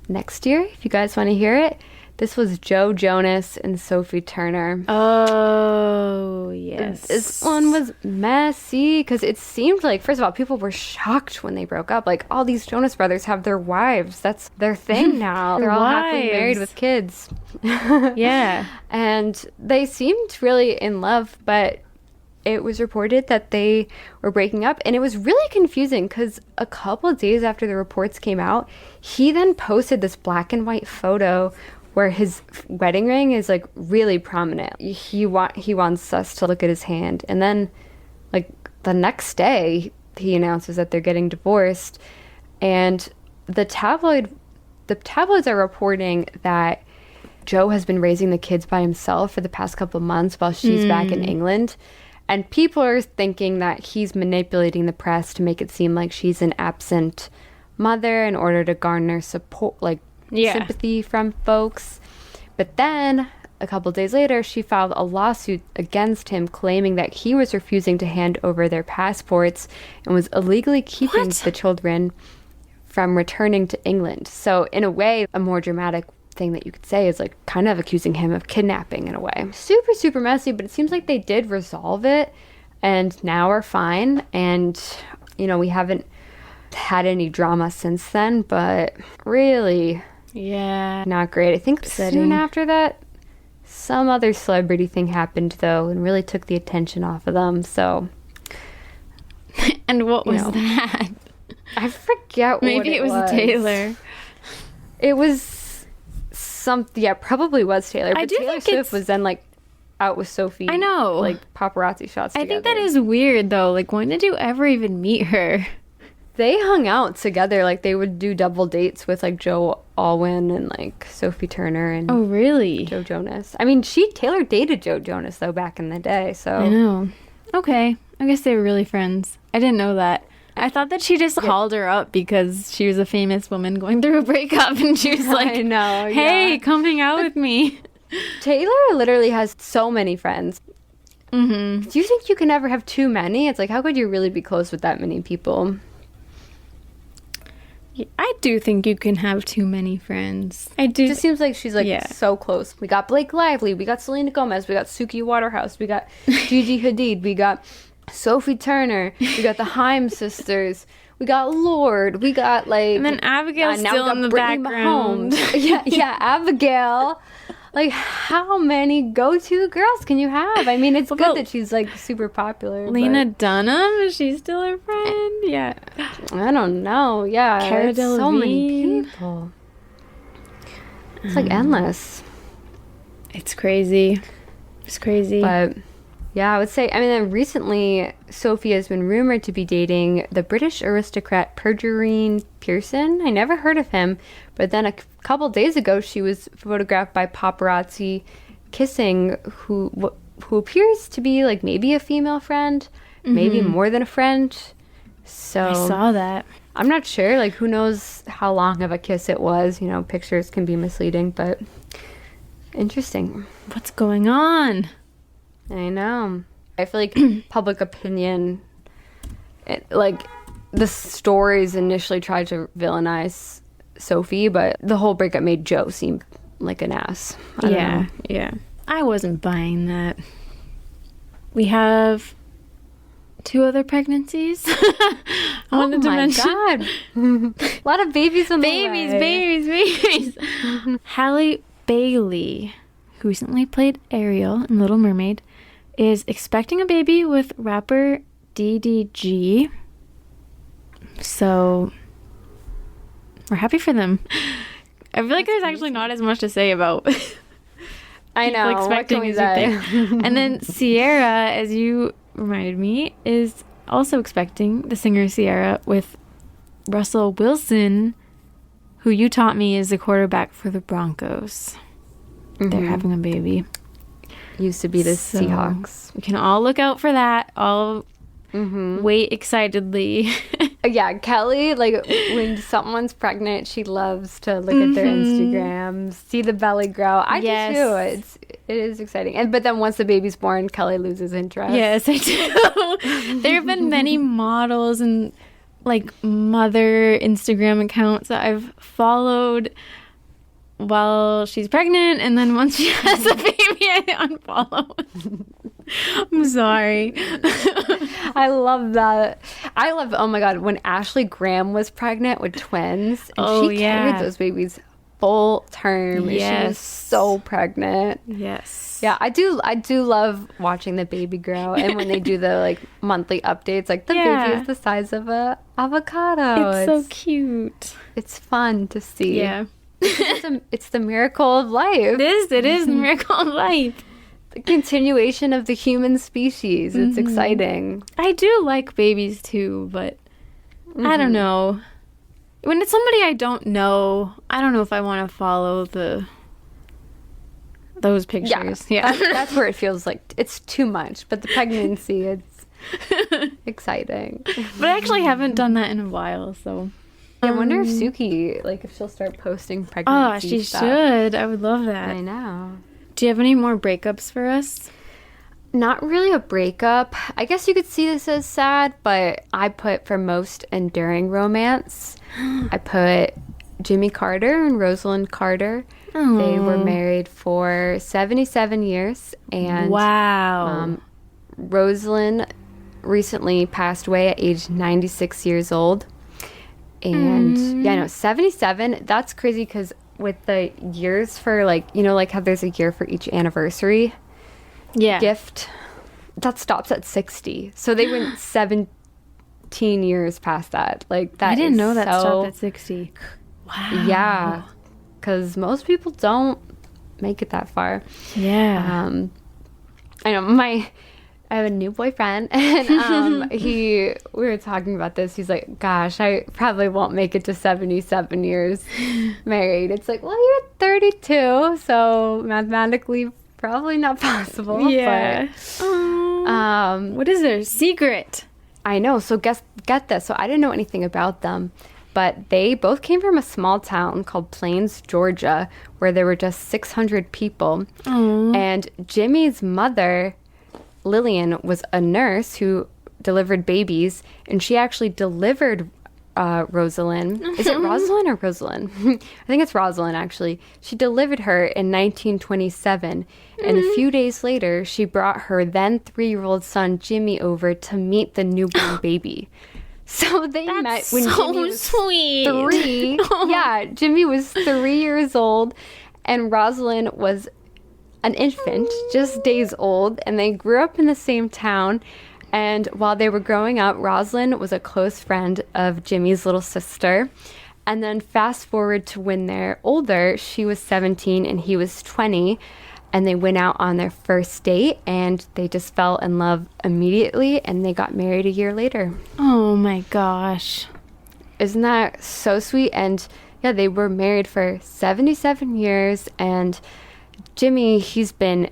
next year if you guys want to hear it. This was Joe Jonas and Sophie Turner. Oh, yes. This one was messy because it seemed like, first of all, people were shocked when they broke up. Like, all these Jonas brothers have their wives. That's their thing now. They're all happily married with kids. Yeah. And they seemed really in love, but it was reported that they were breaking up. And it was really confusing because a couple of days after the reports came out, he then posted this black and white photo where his wedding ring is like really prominent. He wants us to look at his hand. And then like the next day he announces that they're getting divorced. And the tabloids are reporting that Joe has been raising the kids by himself for the past couple of months while she's back in England. And people are thinking that he's manipulating the press to make it seem like she's an absent mother in order to garner support, sympathy from folks. But then a couple days later, she filed a lawsuit against him claiming that he was refusing to hand over their passports and was illegally keeping the children from returning to England. So in a way, a more dramatic thing that you could say is like kind of accusing him of kidnapping in a way. Super, super messy, but it seems like they did resolve it and now are fine. And, we haven't had any drama since then, but really... Yeah. Not great. I think soon after that, some other celebrity thing happened, though, and really took the attention off of them, so... And what was that? I forget Maybe it was Taylor. It was probably was Taylor. But Taylor Swift was then, out with Sophie. I know. Paparazzi shots together. I think that is weird, though. When did you ever even meet her? They hung out together. They would do double dates with, Joe Alwyn and, Sophie Turner and... Oh, really? Joe Jonas. I mean, Taylor dated Joe Jonas, though, back in the day, so... I know. Okay. I guess they were really friends. I didn't know that. I thought that she just hauled her up because she was a famous woman going through a breakup, and she was like, I know, hey, come hang out with me. Taylor literally has so many friends. Mm-hmm. Do you think you can ever have too many? It's how could you really be close with that many people? I do think you can have too many friends. I do. It just seems like she's so close. We got Blake Lively, we got Selena Gomez, we got Suki Waterhouse, we got Gigi Hadid, we got Sophie Turner, we got the Haim sisters, we got Lorde, we got and then Abigail's still in the Brittany background. yeah, Abigail. How many go-to girls can you have? I mean, it's good that she's super popular. Lena Dunham, is she still her friend? Yeah. I don't know. Yeah. Cara Delevingne. So many people. It's endless. It's crazy. It's crazy. But yeah, I would say, then recently Sophie has been rumored to be dating the British aristocrat Perjurine Pearson. I never heard of him, but then a couple days ago she was photographed by paparazzi kissing who appears to be maybe a female friend, maybe more than a friend. So I saw that. I'm not sure, who knows how long of a kiss it was. Pictures can be misleading, but interesting. What's going on? I know. I feel like public opinion, the stories initially tried to villainize Sophie, but the whole breakup made Joe seem like an ass. I don't know. Yeah. I wasn't buying that. We have 2 other pregnancies. I wanted to mention. God. A lot of babies on the way. Babies. Halle Bailey, who recently played Ariel in Little Mermaid, is expecting a baby with rapper DDG. So we're happy for them. I feel like there's actually not as much to say about I know. expecting these things. And then Sierra, as you reminded me, is also expecting, the singer Sierra, with Russell Wilson, who you taught me is the quarterback for the Broncos. They're having a baby. used to be the So, Seahawks. We can all look out for that. All wait excitedly. Yeah, Kelly, like when someone's pregnant, she loves to look at their Instagrams, see the belly grow. I do too. It is exciting. But then once the baby's born, Kelly loses interest. Yes, I do. There have been many models and like mother Instagram accounts that I've followed while she's pregnant, and then once she has a baby, I unfollow. I'm sorry. I love that. Oh my God, when Ashley Graham was pregnant with twins, and she carried those babies full term. Yes. She was so pregnant. Yes. Yeah, I do love watching the baby grow, and when they do the like monthly updates, like the baby is the size of a avocado. It's so cute. It's fun to see. Yeah. It's the miracle of life. It is the miracle of life. The continuation of the human species. It's exciting. I do like babies too, but I don't know. When it's somebody I don't know if I want to follow those pictures. Yeah. That's where it feels like it's too much. But the pregnancy, it's exciting. But I actually haven't done that in a while, so. I wonder if Suki, like, if she'll start posting pregnancy she stuff. should. I would love that. I know. Do you have any more breakups for us? Not really a breakup. I guess you could see this as sad, but I put for most enduring romance. I put Jimmy Carter and Rosalind Carter. Oh. They were married for 77 years. And wow. Rosalind recently passed away at age 96 years old. And 77, that's crazy because with the years for like, you know, like how there's a year for each anniversary gift, that stops at 60. So they went 17 years past that. Like that. I didn't know that stopped so, at 60. Wow. Yeah. Because most people don't make it that far. Yeah. I know I have a new boyfriend, and we were talking about this. He's like, gosh, I probably won't make it to 77 years married. It's like, well, you're 32, so mathematically probably not possible. Yeah. But, what is their secret? I know. So get this. So I didn't know anything about them, but they both came from a small town called Plains, Georgia, where there were just 600 people. Aww. And Jimmy's mother, Lillian, was a nurse who delivered babies, and she actually delivered Rosalind. Is it Rosalind or Rosalind? I think it's Rosalind, actually. She delivered her in 1927, and a few days later, she brought her then 3-year-old son, Jimmy, over to meet the newborn baby. So they met when Jimmy was sweet. 3. Yeah, Jimmy was 3 years old, and Rosalind was an infant, just days old, and they grew up in the same town. And while they were growing up, Rosalind was a close friend of Jimmy's little sister. And then fast forward to when they're older, she was 17 and he was 20, and they went out on their first date, and they just fell in love immediately, and they got married a year later. Oh my gosh. Isn't that so sweet? And yeah, they were married for 77 years, and Jimmy, he's been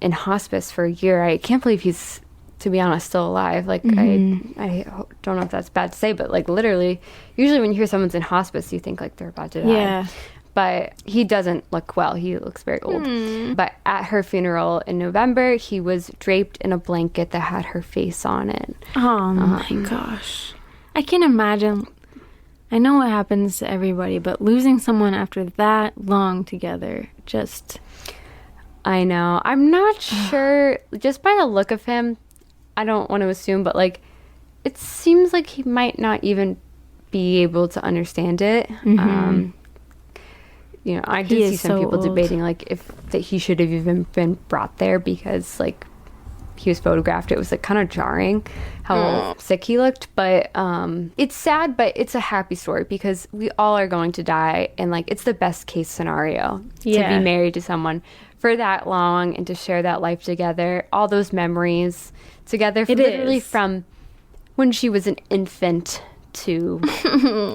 in hospice for a year. I can't believe he's, to be honest, still alive. Like, I don't know if that's bad to say, but like literally, usually when you hear someone's in hospice, you think like they're about to die. Yeah. But he doesn't look well. He looks very old. But at her funeral in November, he was draped in a blanket that had her face on it. Oh my gosh. I can't imagine. I know what happens to everybody, but losing someone after that long together, just... I know. I'm not sure. Just by the look of him, I don't want to assume, but like, it seems like he might not even be able to understand it. You know, I did see some people debating like if that he should have even been brought there because like he was photographed. It was like kind of jarring how sick he looked, but it's sad, but it's a happy story because we all are going to die, and like it's the best case scenario to be married to someone for that long and to share that life together, all those memories together, literally from when she was an infant to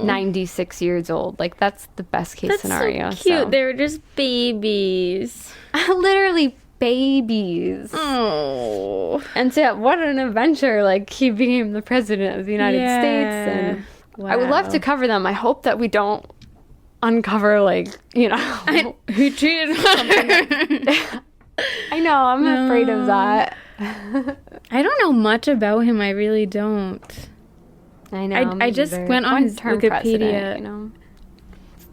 96 years old. Like that's the best case scenario. So cute. They were just babies. Literally babies. Oh. And so, what an adventure. Like, he became the president of the United States. And I would love to cover them. I hope that we don't uncover, like, you know. Who treated her? I know, I'm afraid of that. I don't know much about him. I really don't. I know. I just went on his Wikipedia, you know,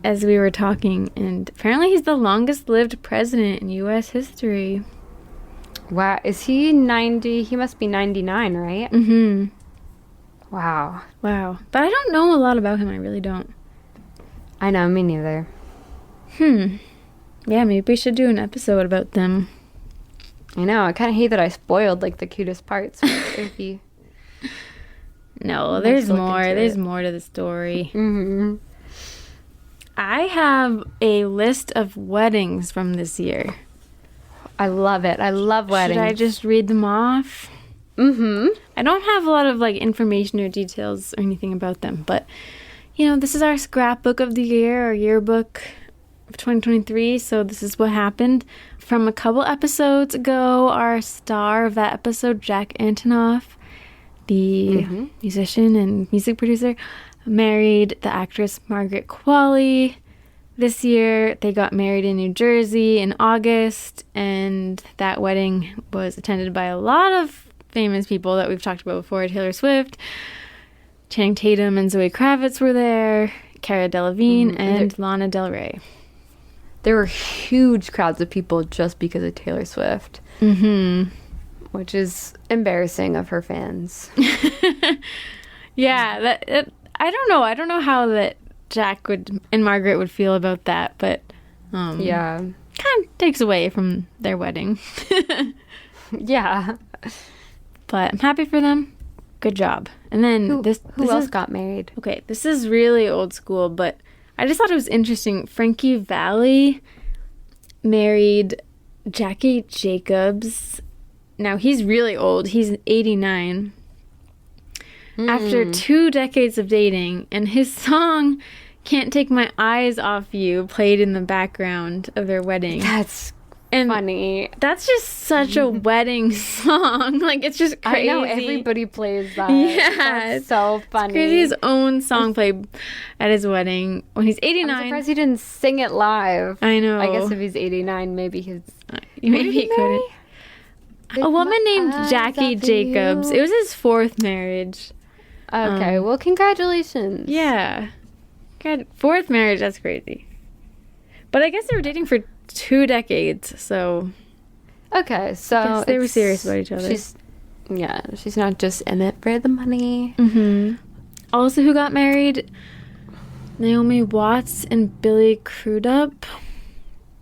as we were talking, and apparently he's the longest lived president in U.S. history. Wow. Is he 90? He must be 99, right? Mm-hmm. Wow. Wow. But I don't know a lot about him. I really don't. I know, me neither. Yeah, maybe we should do an episode about them. I know. I kind of hate that I spoiled, like, the cutest parts. If you... No, there's more. There's more to the story. Mm-hmm. I have a list of weddings from this year. I love it. I love weddings. Should I just read them off? Mm-hmm. I don't have a lot of, like, information or details or anything about them, but, you know, this is our scrapbook of the year, our yearbook of 2023, so this is what happened. From a couple episodes ago, our star of that episode, Jack Antonoff, the musician and music producer, married the actress Margaret Qualley. This year, they got married in New Jersey in August, and that wedding was attended by a lot of famous people that we've talked about before. Taylor Swift, Channing Tatum and Zoe Kravitz were there, Cara Delevingne, and Lana Del Rey. There were huge crowds of people just because of Taylor Swift. Which is embarrassing of her fans. Yeah, I don't know. I don't know how that Jack would and Margaret would feel about that, but yeah, kind of takes away from their wedding. Yeah, but I'm happy for them. Good job. And then who else got married? Okay, this is really old school, but I just thought it was interesting. Frankie Valli married Jackie Jacobs. Now, he's really old. He's 89. After 2 decades of dating, and his song Can't Take My Eyes Off You played in the background of their wedding. That's funny. That's just such a wedding song. Like, it's just crazy. I know, everybody plays that. Yeah. That's so funny. It's crazy. His own song played at his wedding when he's 89. I'm surprised he didn't sing it live. I know. I guess if he's 89, maybe he couldn't. A woman named Jackie Jacobs. It was his 4th marriage. Okay, well, congratulations. Yeah. God, 4th marriage, that's crazy. But I guess they were dating for 2 decades, so... Okay, so... they were serious about each other. She's not just in it for the money. Also, who got married? Naomi Watts and Billy Crudup.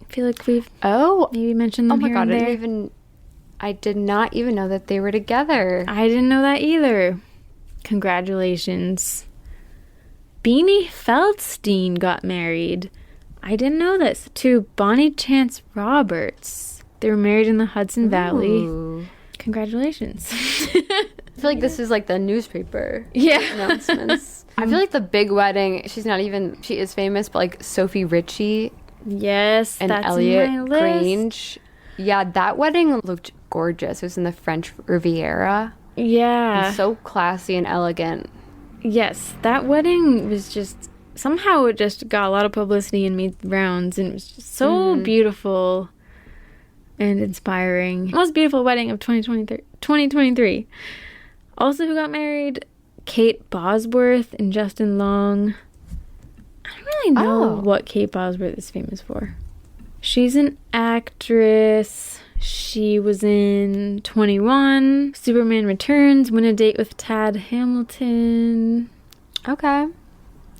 I feel like we've maybe mentioned them here and there. I did not even know that they were together. I didn't know that either. Congratulations. Beanie Feldstein got married. I didn't know this. To Bonnie Chance Roberts. They were married in the Hudson Valley. Congratulations. I feel like this is like the newspaper announcements. I feel like the big wedding, she is famous, but like Sophie Richie. Yes, and that's Elliot in my list. Grange. Yeah, that wedding looked gorgeous. It was in the French Riviera. Yeah. And so classy and elegant. Yes, that wedding was just... Somehow it just got a lot of publicity and made the rounds, and it was just so beautiful and inspiring. Most beautiful wedding of 2023. Also, who got married? Kate Bosworth and Justin Long. I don't really know what Kate Bosworth is famous for. She's an actress. She was in 21, Superman Returns, Win a Date with Tad Hamilton. Okay.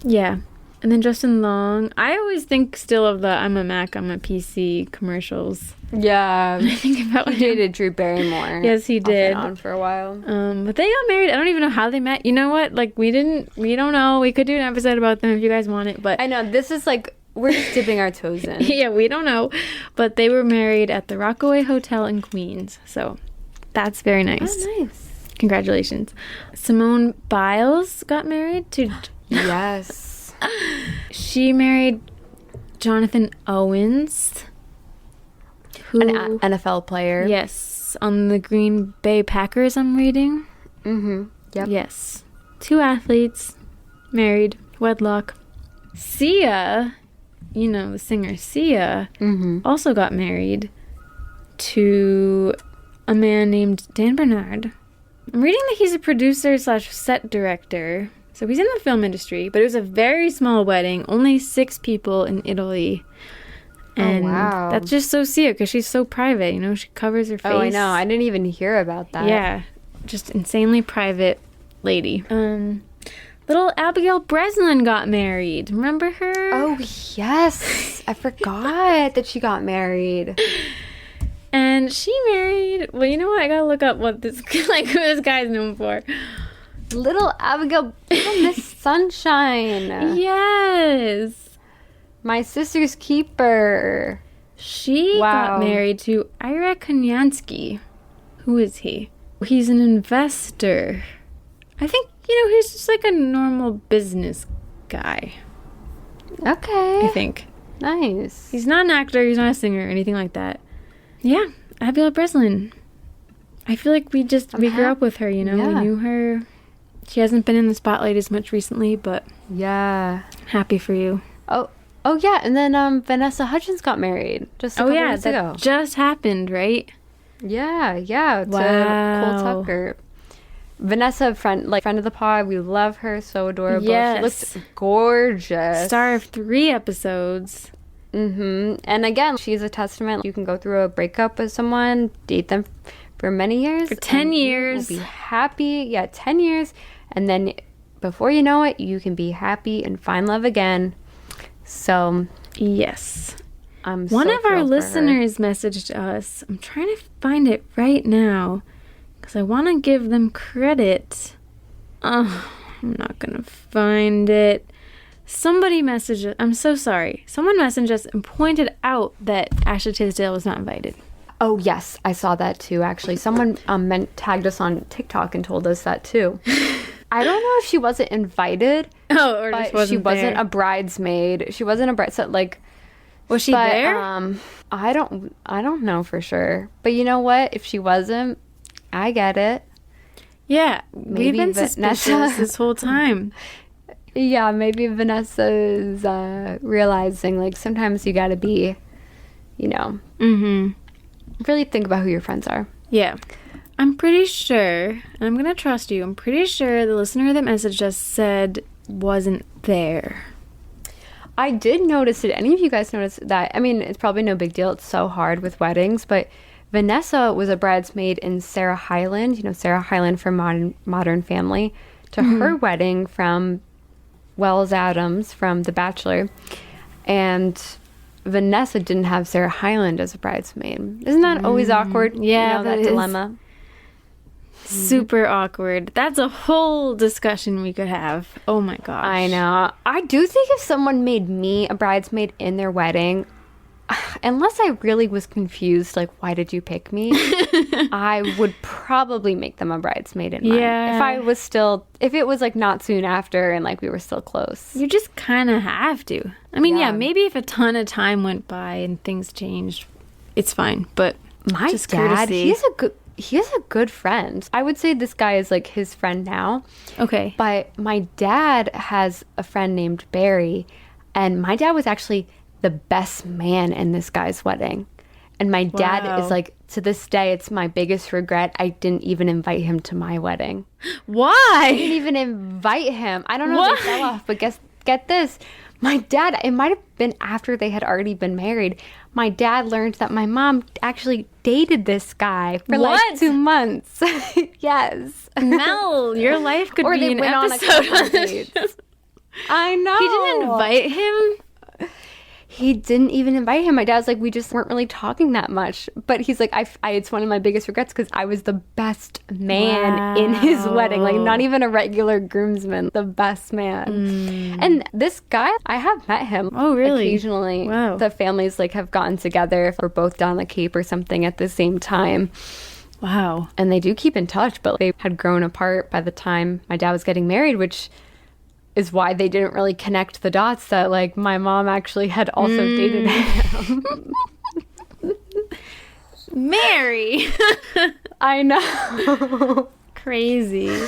Yeah. And then Justin Long. I always think still of the I'm a Mac, I'm a PC commercials. Yeah. I think about he dated Drew Barrymore. Yes, he did. Off and on for a while. But they got married. I don't even know how they met. You know what? Like, we don't know. We could do an episode about them if you guys want it, but... I know. This is like... We're just dipping our toes in. Yeah, we don't know. But they were married at the Rockaway Hotel in Queens. So that's very nice. Oh, nice. Congratulations. Simone Biles got married to... Yes. She married Jonathan Owens. Who, An NFL player. yes, on the Green Bay Packers, I'm reading. Mm-hmm. Yep. Yes. 2 athletes, married, wedlock. Sia, you know, the singer Sia, also got married to a man named Dan Bernard. I'm reading that he's a producer / set director. So he's in the film industry, but it was a very small wedding, only 6 people in Italy. And wow. that's just so Sia, because she's so private, you know, she covers her face. Oh, I know. I didn't even hear about that. Yeah, just insanely private lady. Little Abigail Breslin got married. Remember her? Oh, yes. I forgot that she got married. And she married, well, you know what? I gotta look up what this, like, who this guy's known for. Little Abigail, little Miss Sunshine. Yes. My sister's keeper. She Wow. got married to Ira Konyansky. Who is he? He's an investor. I think, you know, he's just like a normal business guy. Okay. I think. Nice. He's not an actor, he's not a singer or anything like that. Yeah, Abigail Breslin. I feel like we grew up with her, you know? Yeah. We knew her. She hasn't been in the spotlight as much recently, but Yeah. happy for you. Oh yeah, and then Vanessa Hudgens got married just a couple weeks that ago. just happened, right? Yeah, to Wow. Cole Tucker. Vanessa, friend of the pod, we love her, so adorable. Yes. She looks gorgeous. Star of 3 episodes. And again, she's a testament. You can go through a breakup with someone, date them for many years. For 10 and you years. will be happy. Yeah, 10 years. And then before you know it, you can be happy and find love again. So, Yes. I'm One so of our thrilled for her. listeners messaged us. I'm trying to find it right now because I want to give them credit. Oh, I'm not going to find it. Somebody messaged us. I'm so sorry. Someone messaged us and pointed out that Ashley Tisdale was not invited. Oh, yes. I saw that too, actually. Someone tagged us on TikTok and told us that too. I don't know if she wasn't invited. Oh, or but just wasn't she wasn't there. a bridesmaid. She wasn't a bride. So like, Was she but, there? I don't know for sure. But you know what? If she wasn't, I get it. Yeah, maybe we've been Vanessa- suspicious this whole time. Yeah, maybe Vanessa's realizing like sometimes you gotta be, you know, really think about who your friends are. Yeah. I'm pretty sure, and I'm going to trust you, I'm pretty sure the listener that messaged us said wasn't there. I did notice, did any of you guys notice that? I mean, it's probably no big deal. It's so hard with weddings, but Vanessa was a bridesmaid in Sarah Hyland, you know, Sarah Hyland from Modern Family, to her wedding from Wells Adams from The Bachelor. And Vanessa didn't have Sarah Hyland as a bridesmaid. Isn't that always awkward? Yeah, you know, that is. dilemma. Super awkward. That's a whole discussion we could have. Oh my gosh. I know. I do think if someone made me a bridesmaid in their wedding, unless I really was confused, like, why did you pick me? I would probably make them a bridesmaid in mine. Yeah. If it was like not soon after and like we were still close. You just kind of have to. I mean, Yeah. yeah, maybe if a ton of time went by and things changed, it's fine. But My just dad, courtesy. he is a good friend. I would say this guy is like his friend now. Okay. But my dad has a friend named Barry, and my dad was actually the best man in this guy's wedding. And my dad Wow. is like, to this day, it's my biggest regret. I didn't even invite him to my wedding. I Why? didn't even invite him. I don't know Why? if they fell off, but get this. My dad, it might have been after they had already been married. My dad learned that my mom actually dated this guy for like What? 2 months. Yes. Mel, your life could Or be they an went on a episode couple on this dates. show. I know. He didn't invite him? He didn't even invite him. My dad's like, we just weren't really talking that much. But he's like, it's one of my biggest regrets because I was the best man in his wedding. Like, not even a regular groomsman, the best man. And this guy, I have met him. Oh, really? Occasionally. Wow. The families like have gotten together if we're both down the Cape or something at the same time. Wow. And they do keep in touch, but they had grown apart by the time my dad was getting married, which is why they didn't really connect the dots that like my mom actually had also dated him. Mary. I know. Crazy.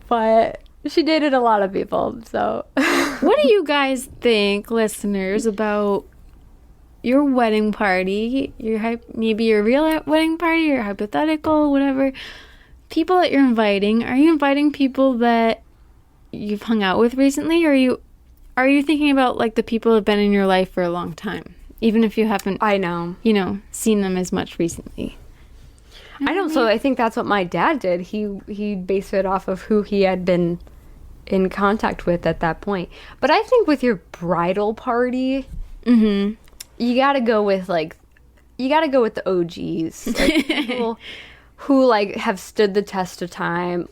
But she dated a lot of people, so. What do you guys think, listeners, about your wedding party? Maybe your real wedding party, your hypothetical, whatever. People that you're inviting. Are you inviting people that you've hung out with recently? Or are you thinking about like the people that have been in your life for a long time? Even if you haven't, I know, seen them as much recently. I know. So I think that's what my dad did. He based it off of who he had been in contact with at that point. But I think with your bridal party, you gotta go with the OGs, like people who like have stood the test of time.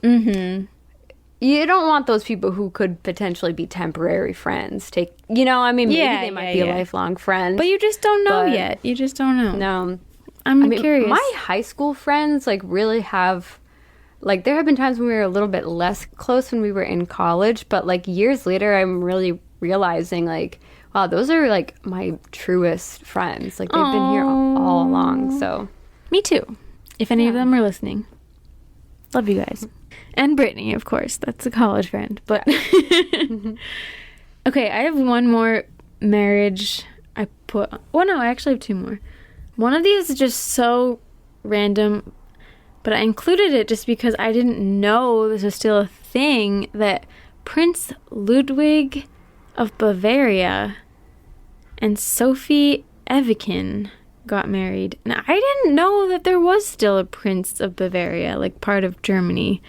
You don't want those people who could potentially be temporary friends. Maybe they might be a lifelong friend. But you just don't know yet. You just don't know. No. I'm curious. My high school friends, like, really have... Like, there have been times when we were a little bit less close when we were in college. But, like, years later, I'm really realizing, like, wow, those are, like, my truest friends. Like, they've been here all along, so... Me too. If any of them are listening. Love you guys. And Brittany, of course. That's a college friend. But okay, I have one more marriage I put... Oh, no, I actually have two more. One of these is just so random, but I included it just because I didn't know this was still a thing, that Prince Ludwig of Bavaria and Sophie Evikin got married. And I didn't know that there was still a Prince of Bavaria, like part of Germany.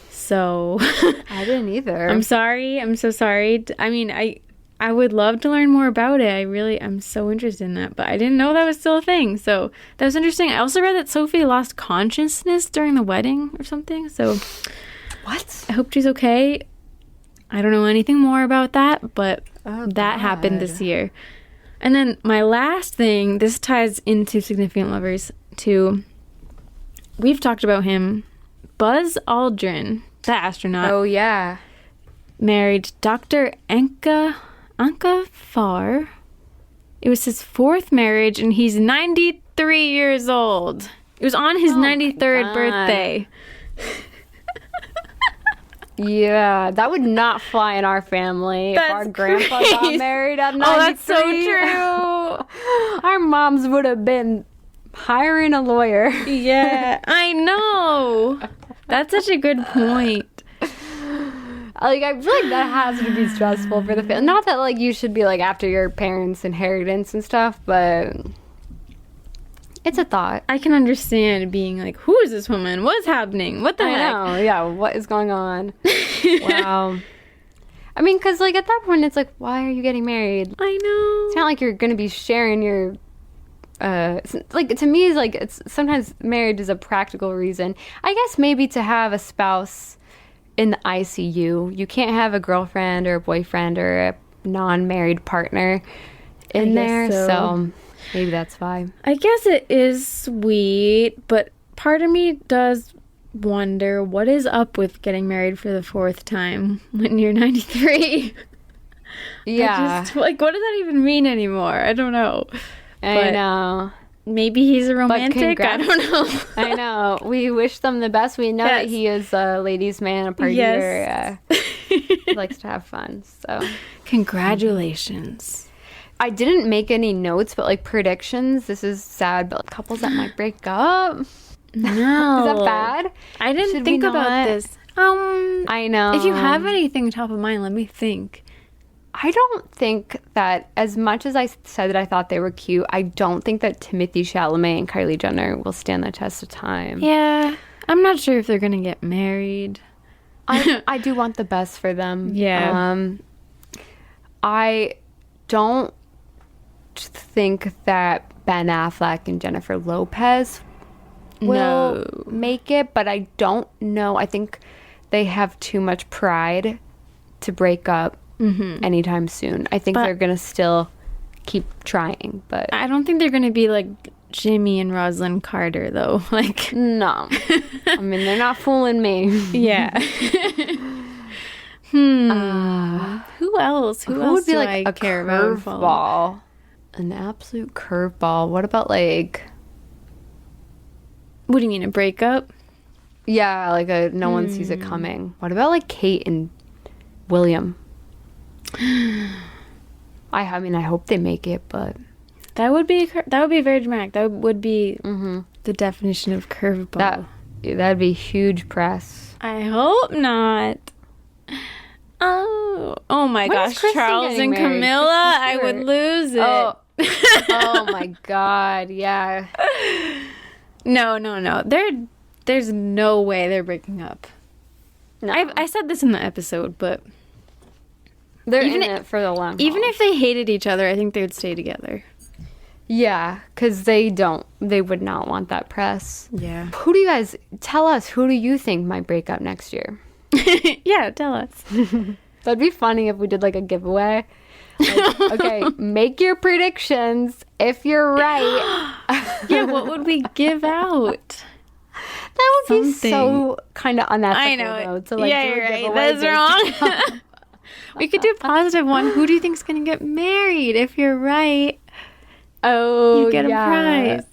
So I didn't either. I'm sorry. I'm so sorry. I mean, I would love to learn more about it. I'm so interested in that, but I didn't know that was still a thing. So that was interesting. I also read that Sophie lost consciousness during the wedding or something. So what? I hope she's okay. I don't know anything more about that, but that happened this year. And then my last thing, this ties into significant lovers too. We've talked about him. Buzz Aldrin, the astronaut. Oh, yeah. Married Dr. Anka Farr. It was his fourth marriage, and he's 93 years old. It was on his 93rd birthday. Yeah, that would not fly in our family. If our grandpa got married at 93. Oh, that's so true. Our moms would have been hiring a lawyer. Yeah, I know. That's such a good point. Like, I feel like that has to be stressful for the family. Not that, like, you should be, like, after your parents' inheritance and stuff, but it's a thought. I can understand being like, who is this woman? What's happening? What the heck? I know, yeah, what is going on? Wow. I mean, because, like, at that point, it's like, why are you getting married? I know. It's not like you're going to be sharing your... like, to me, it's like, it's sometimes marriage is a practical reason. I guess maybe to have a spouse in the ICU. You can't have a girlfriend or a boyfriend or a non-married partner in there, so maybe that's why. I guess it is sweet, but part of me does wonder what is up with getting married for the fourth time when you're 93. Yeah. Like, what does that even mean anymore? I don't know. I know. Maybe he's a romantic. I don't know. I know. We wish them the best. We know that he is a ladies' man, a partier. He likes to have fun. So, congratulations. I didn't make any notes, but like predictions. This is sad, but like, couples that might break up. No, is that bad? I didn't think about this. I know. If you have anything top of mind, let me think. I don't think that, as much as I said that I thought they were cute, I don't think that Timothée Chalamet and Kylie Jenner will stand the test of time. Yeah. I'm not sure if they're going to get married. I do want the best for them. Yeah. I don't think that Ben Affleck and Jennifer Lopez will make it, but I don't know. I think they have too much pride to break up anytime soon. I think they're going to still keep trying, but I don't think they're going to be like Jimmy and Rosalind Carter, though. Like, no. I mean, they're not fooling me. Yeah. Who else? Who else would be do like I a care about? curveball? An absolute curveball. What about like What do you mean, a breakup? Yeah, like no one sees it coming. What about like Kate and William? I mean, I hope they make it, but That would be very dramatic. That would be the definition of curveball. That'd be huge press. I hope not. Oh my gosh, Charles and Camilla, I would lose it. Oh my God, yeah. No. There's no way they're breaking up. No. I said this in the episode, but they're in it for the long haul. Even if they hated each other, I think they would stay together. Yeah, because they would not want that press. Yeah. Who do you guys, tell us, who do you think might break up next year? Yeah, tell us. That'd be funny if we did like a giveaway. Like, okay, make your predictions. If you're right. Yeah, what would we give out? That would be so kind of unethical. I know. Though, to, like, yeah, you're right. That's wrong. We could do a positive one. Who do you think's going to get married? If you're right, you get a prize.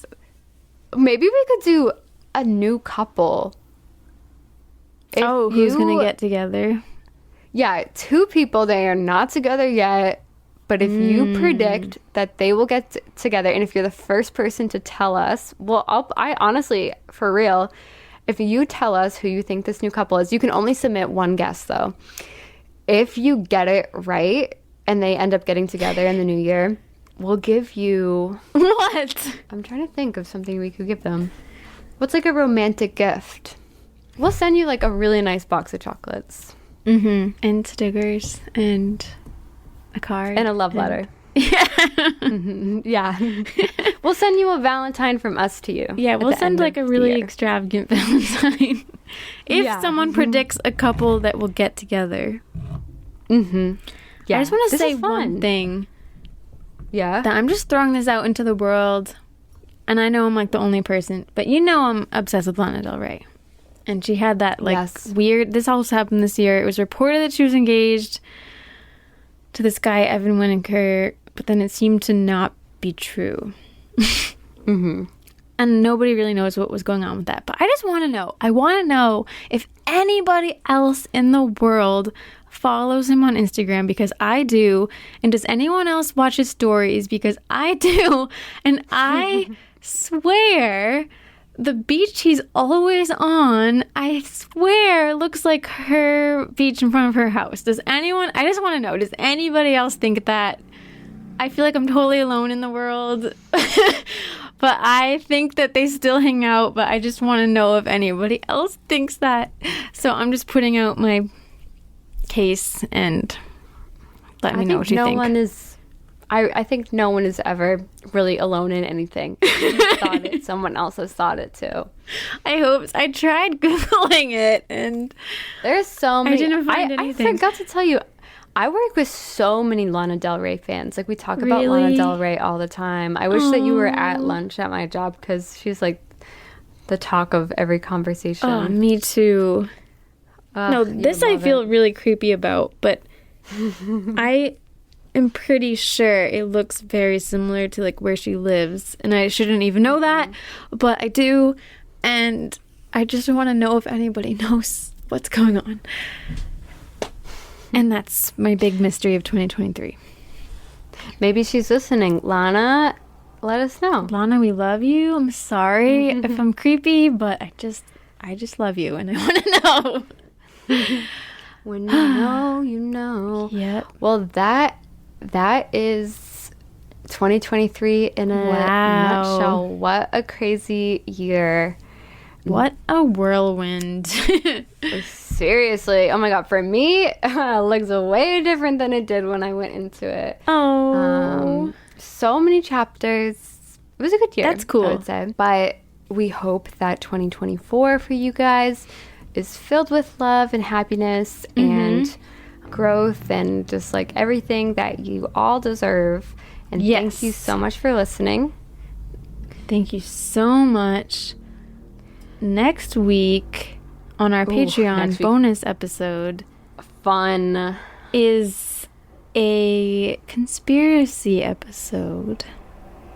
Maybe we could do a new couple. Who's going to get together? Yeah, 2 people, they are not together yet. But if you predict that they will get together, and if you're the first person to tell us, well, I honestly, for real, if you tell us who you think this new couple is, you can only submit one guess, though. If you get it right, and they end up getting together in the new year, we'll give you... What? I'm trying to think of something we could give them. What's like a romantic gift? We'll send you like a really nice box of chocolates. Mm-hmm. And stickers and... a card. And a love letter. Yeah. Yeah. We'll send you a Valentine from us to you. Yeah, we'll send like a really extravagant Valentine. If someone predicts a couple that will get together. Mm-hmm. Yeah. I just want to say one thing. Yeah. That I'm just throwing this out into the world. And I know I'm like the only person, but you know I'm obsessed with Lana Del Rey. And she had that like weird, this also happened this year. It was reported that she was engaged to this guy, Evan Winnaker, but then it seemed to not be true. Mm-hmm. And nobody really knows what was going on with that. But I just want to know. I want to know if anybody else in the world follows him on Instagram, because I do. And does anyone else watch his stories? Because I do. And I swear... the beach he's always on, I swear, looks like her beach in front of her house. Does anyone... I just want to know, does anybody else think that? I feel like I'm totally alone in the world. But I think that they still hang out, but I just want to know if anybody else thinks that. So I'm just putting out my case and let me know what you think. I think no one is ever really alone in anything. You thought it, someone else has thought it too. I hope. I tried Googling it, and there's so many. I didn't find anything. I forgot to tell you, I work with so many Lana Del Rey fans. Like, we talk about Lana Del Rey all the time. I wish that you were at lunch at my job, because she's like the talk of every conversation. Oh, me too. No, this I feel really creepy about, but I am pretty sure it looks very similar to like where she lives, and I shouldn't even know that, but I do, and I just want to know if anybody knows what's going on. And that's my big mystery of 2023. Maybe she's listening. Lana, let us know. Lana, we love you. I'm sorry if I'm creepy, but I just love you, and I want to know. When you know, you know. Yep. Well, that is 2023 in a nutshell. What a crazy year. What a whirlwind. Seriously. Oh my God. For me, it looks way different than it did when I went into it. Oh. So many chapters. It was a good year. That's cool. I would say. But we hope that 2024 for you guys is filled with love and happiness and growth and just like everything that you all deserve. And thank you so much for listening. Thank you so much. Next week on our Patreon bonus episode, fun, is a conspiracy episode.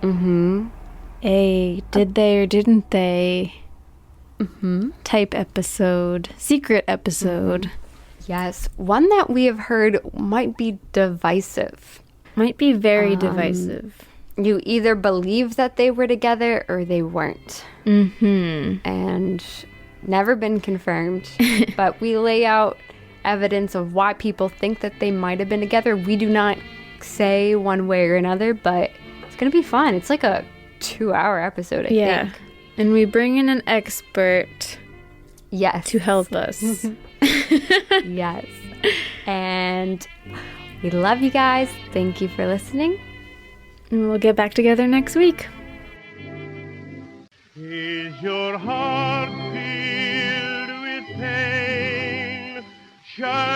A did they or didn't they type episode, secret episode. Yes, one that we have heard might be divisive. Might be very divisive. You either believe that they were together or they weren't. And never been confirmed. But we lay out evidence of why people think that they might have been together. We do not say one way or another, but it's going to be fun. It's like a 2-hour episode, I think. And we bring in an expert to help us. Yes. And we love you guys. Thank you for listening. And we'll get back together next week. Is your heart filled with pain? Shall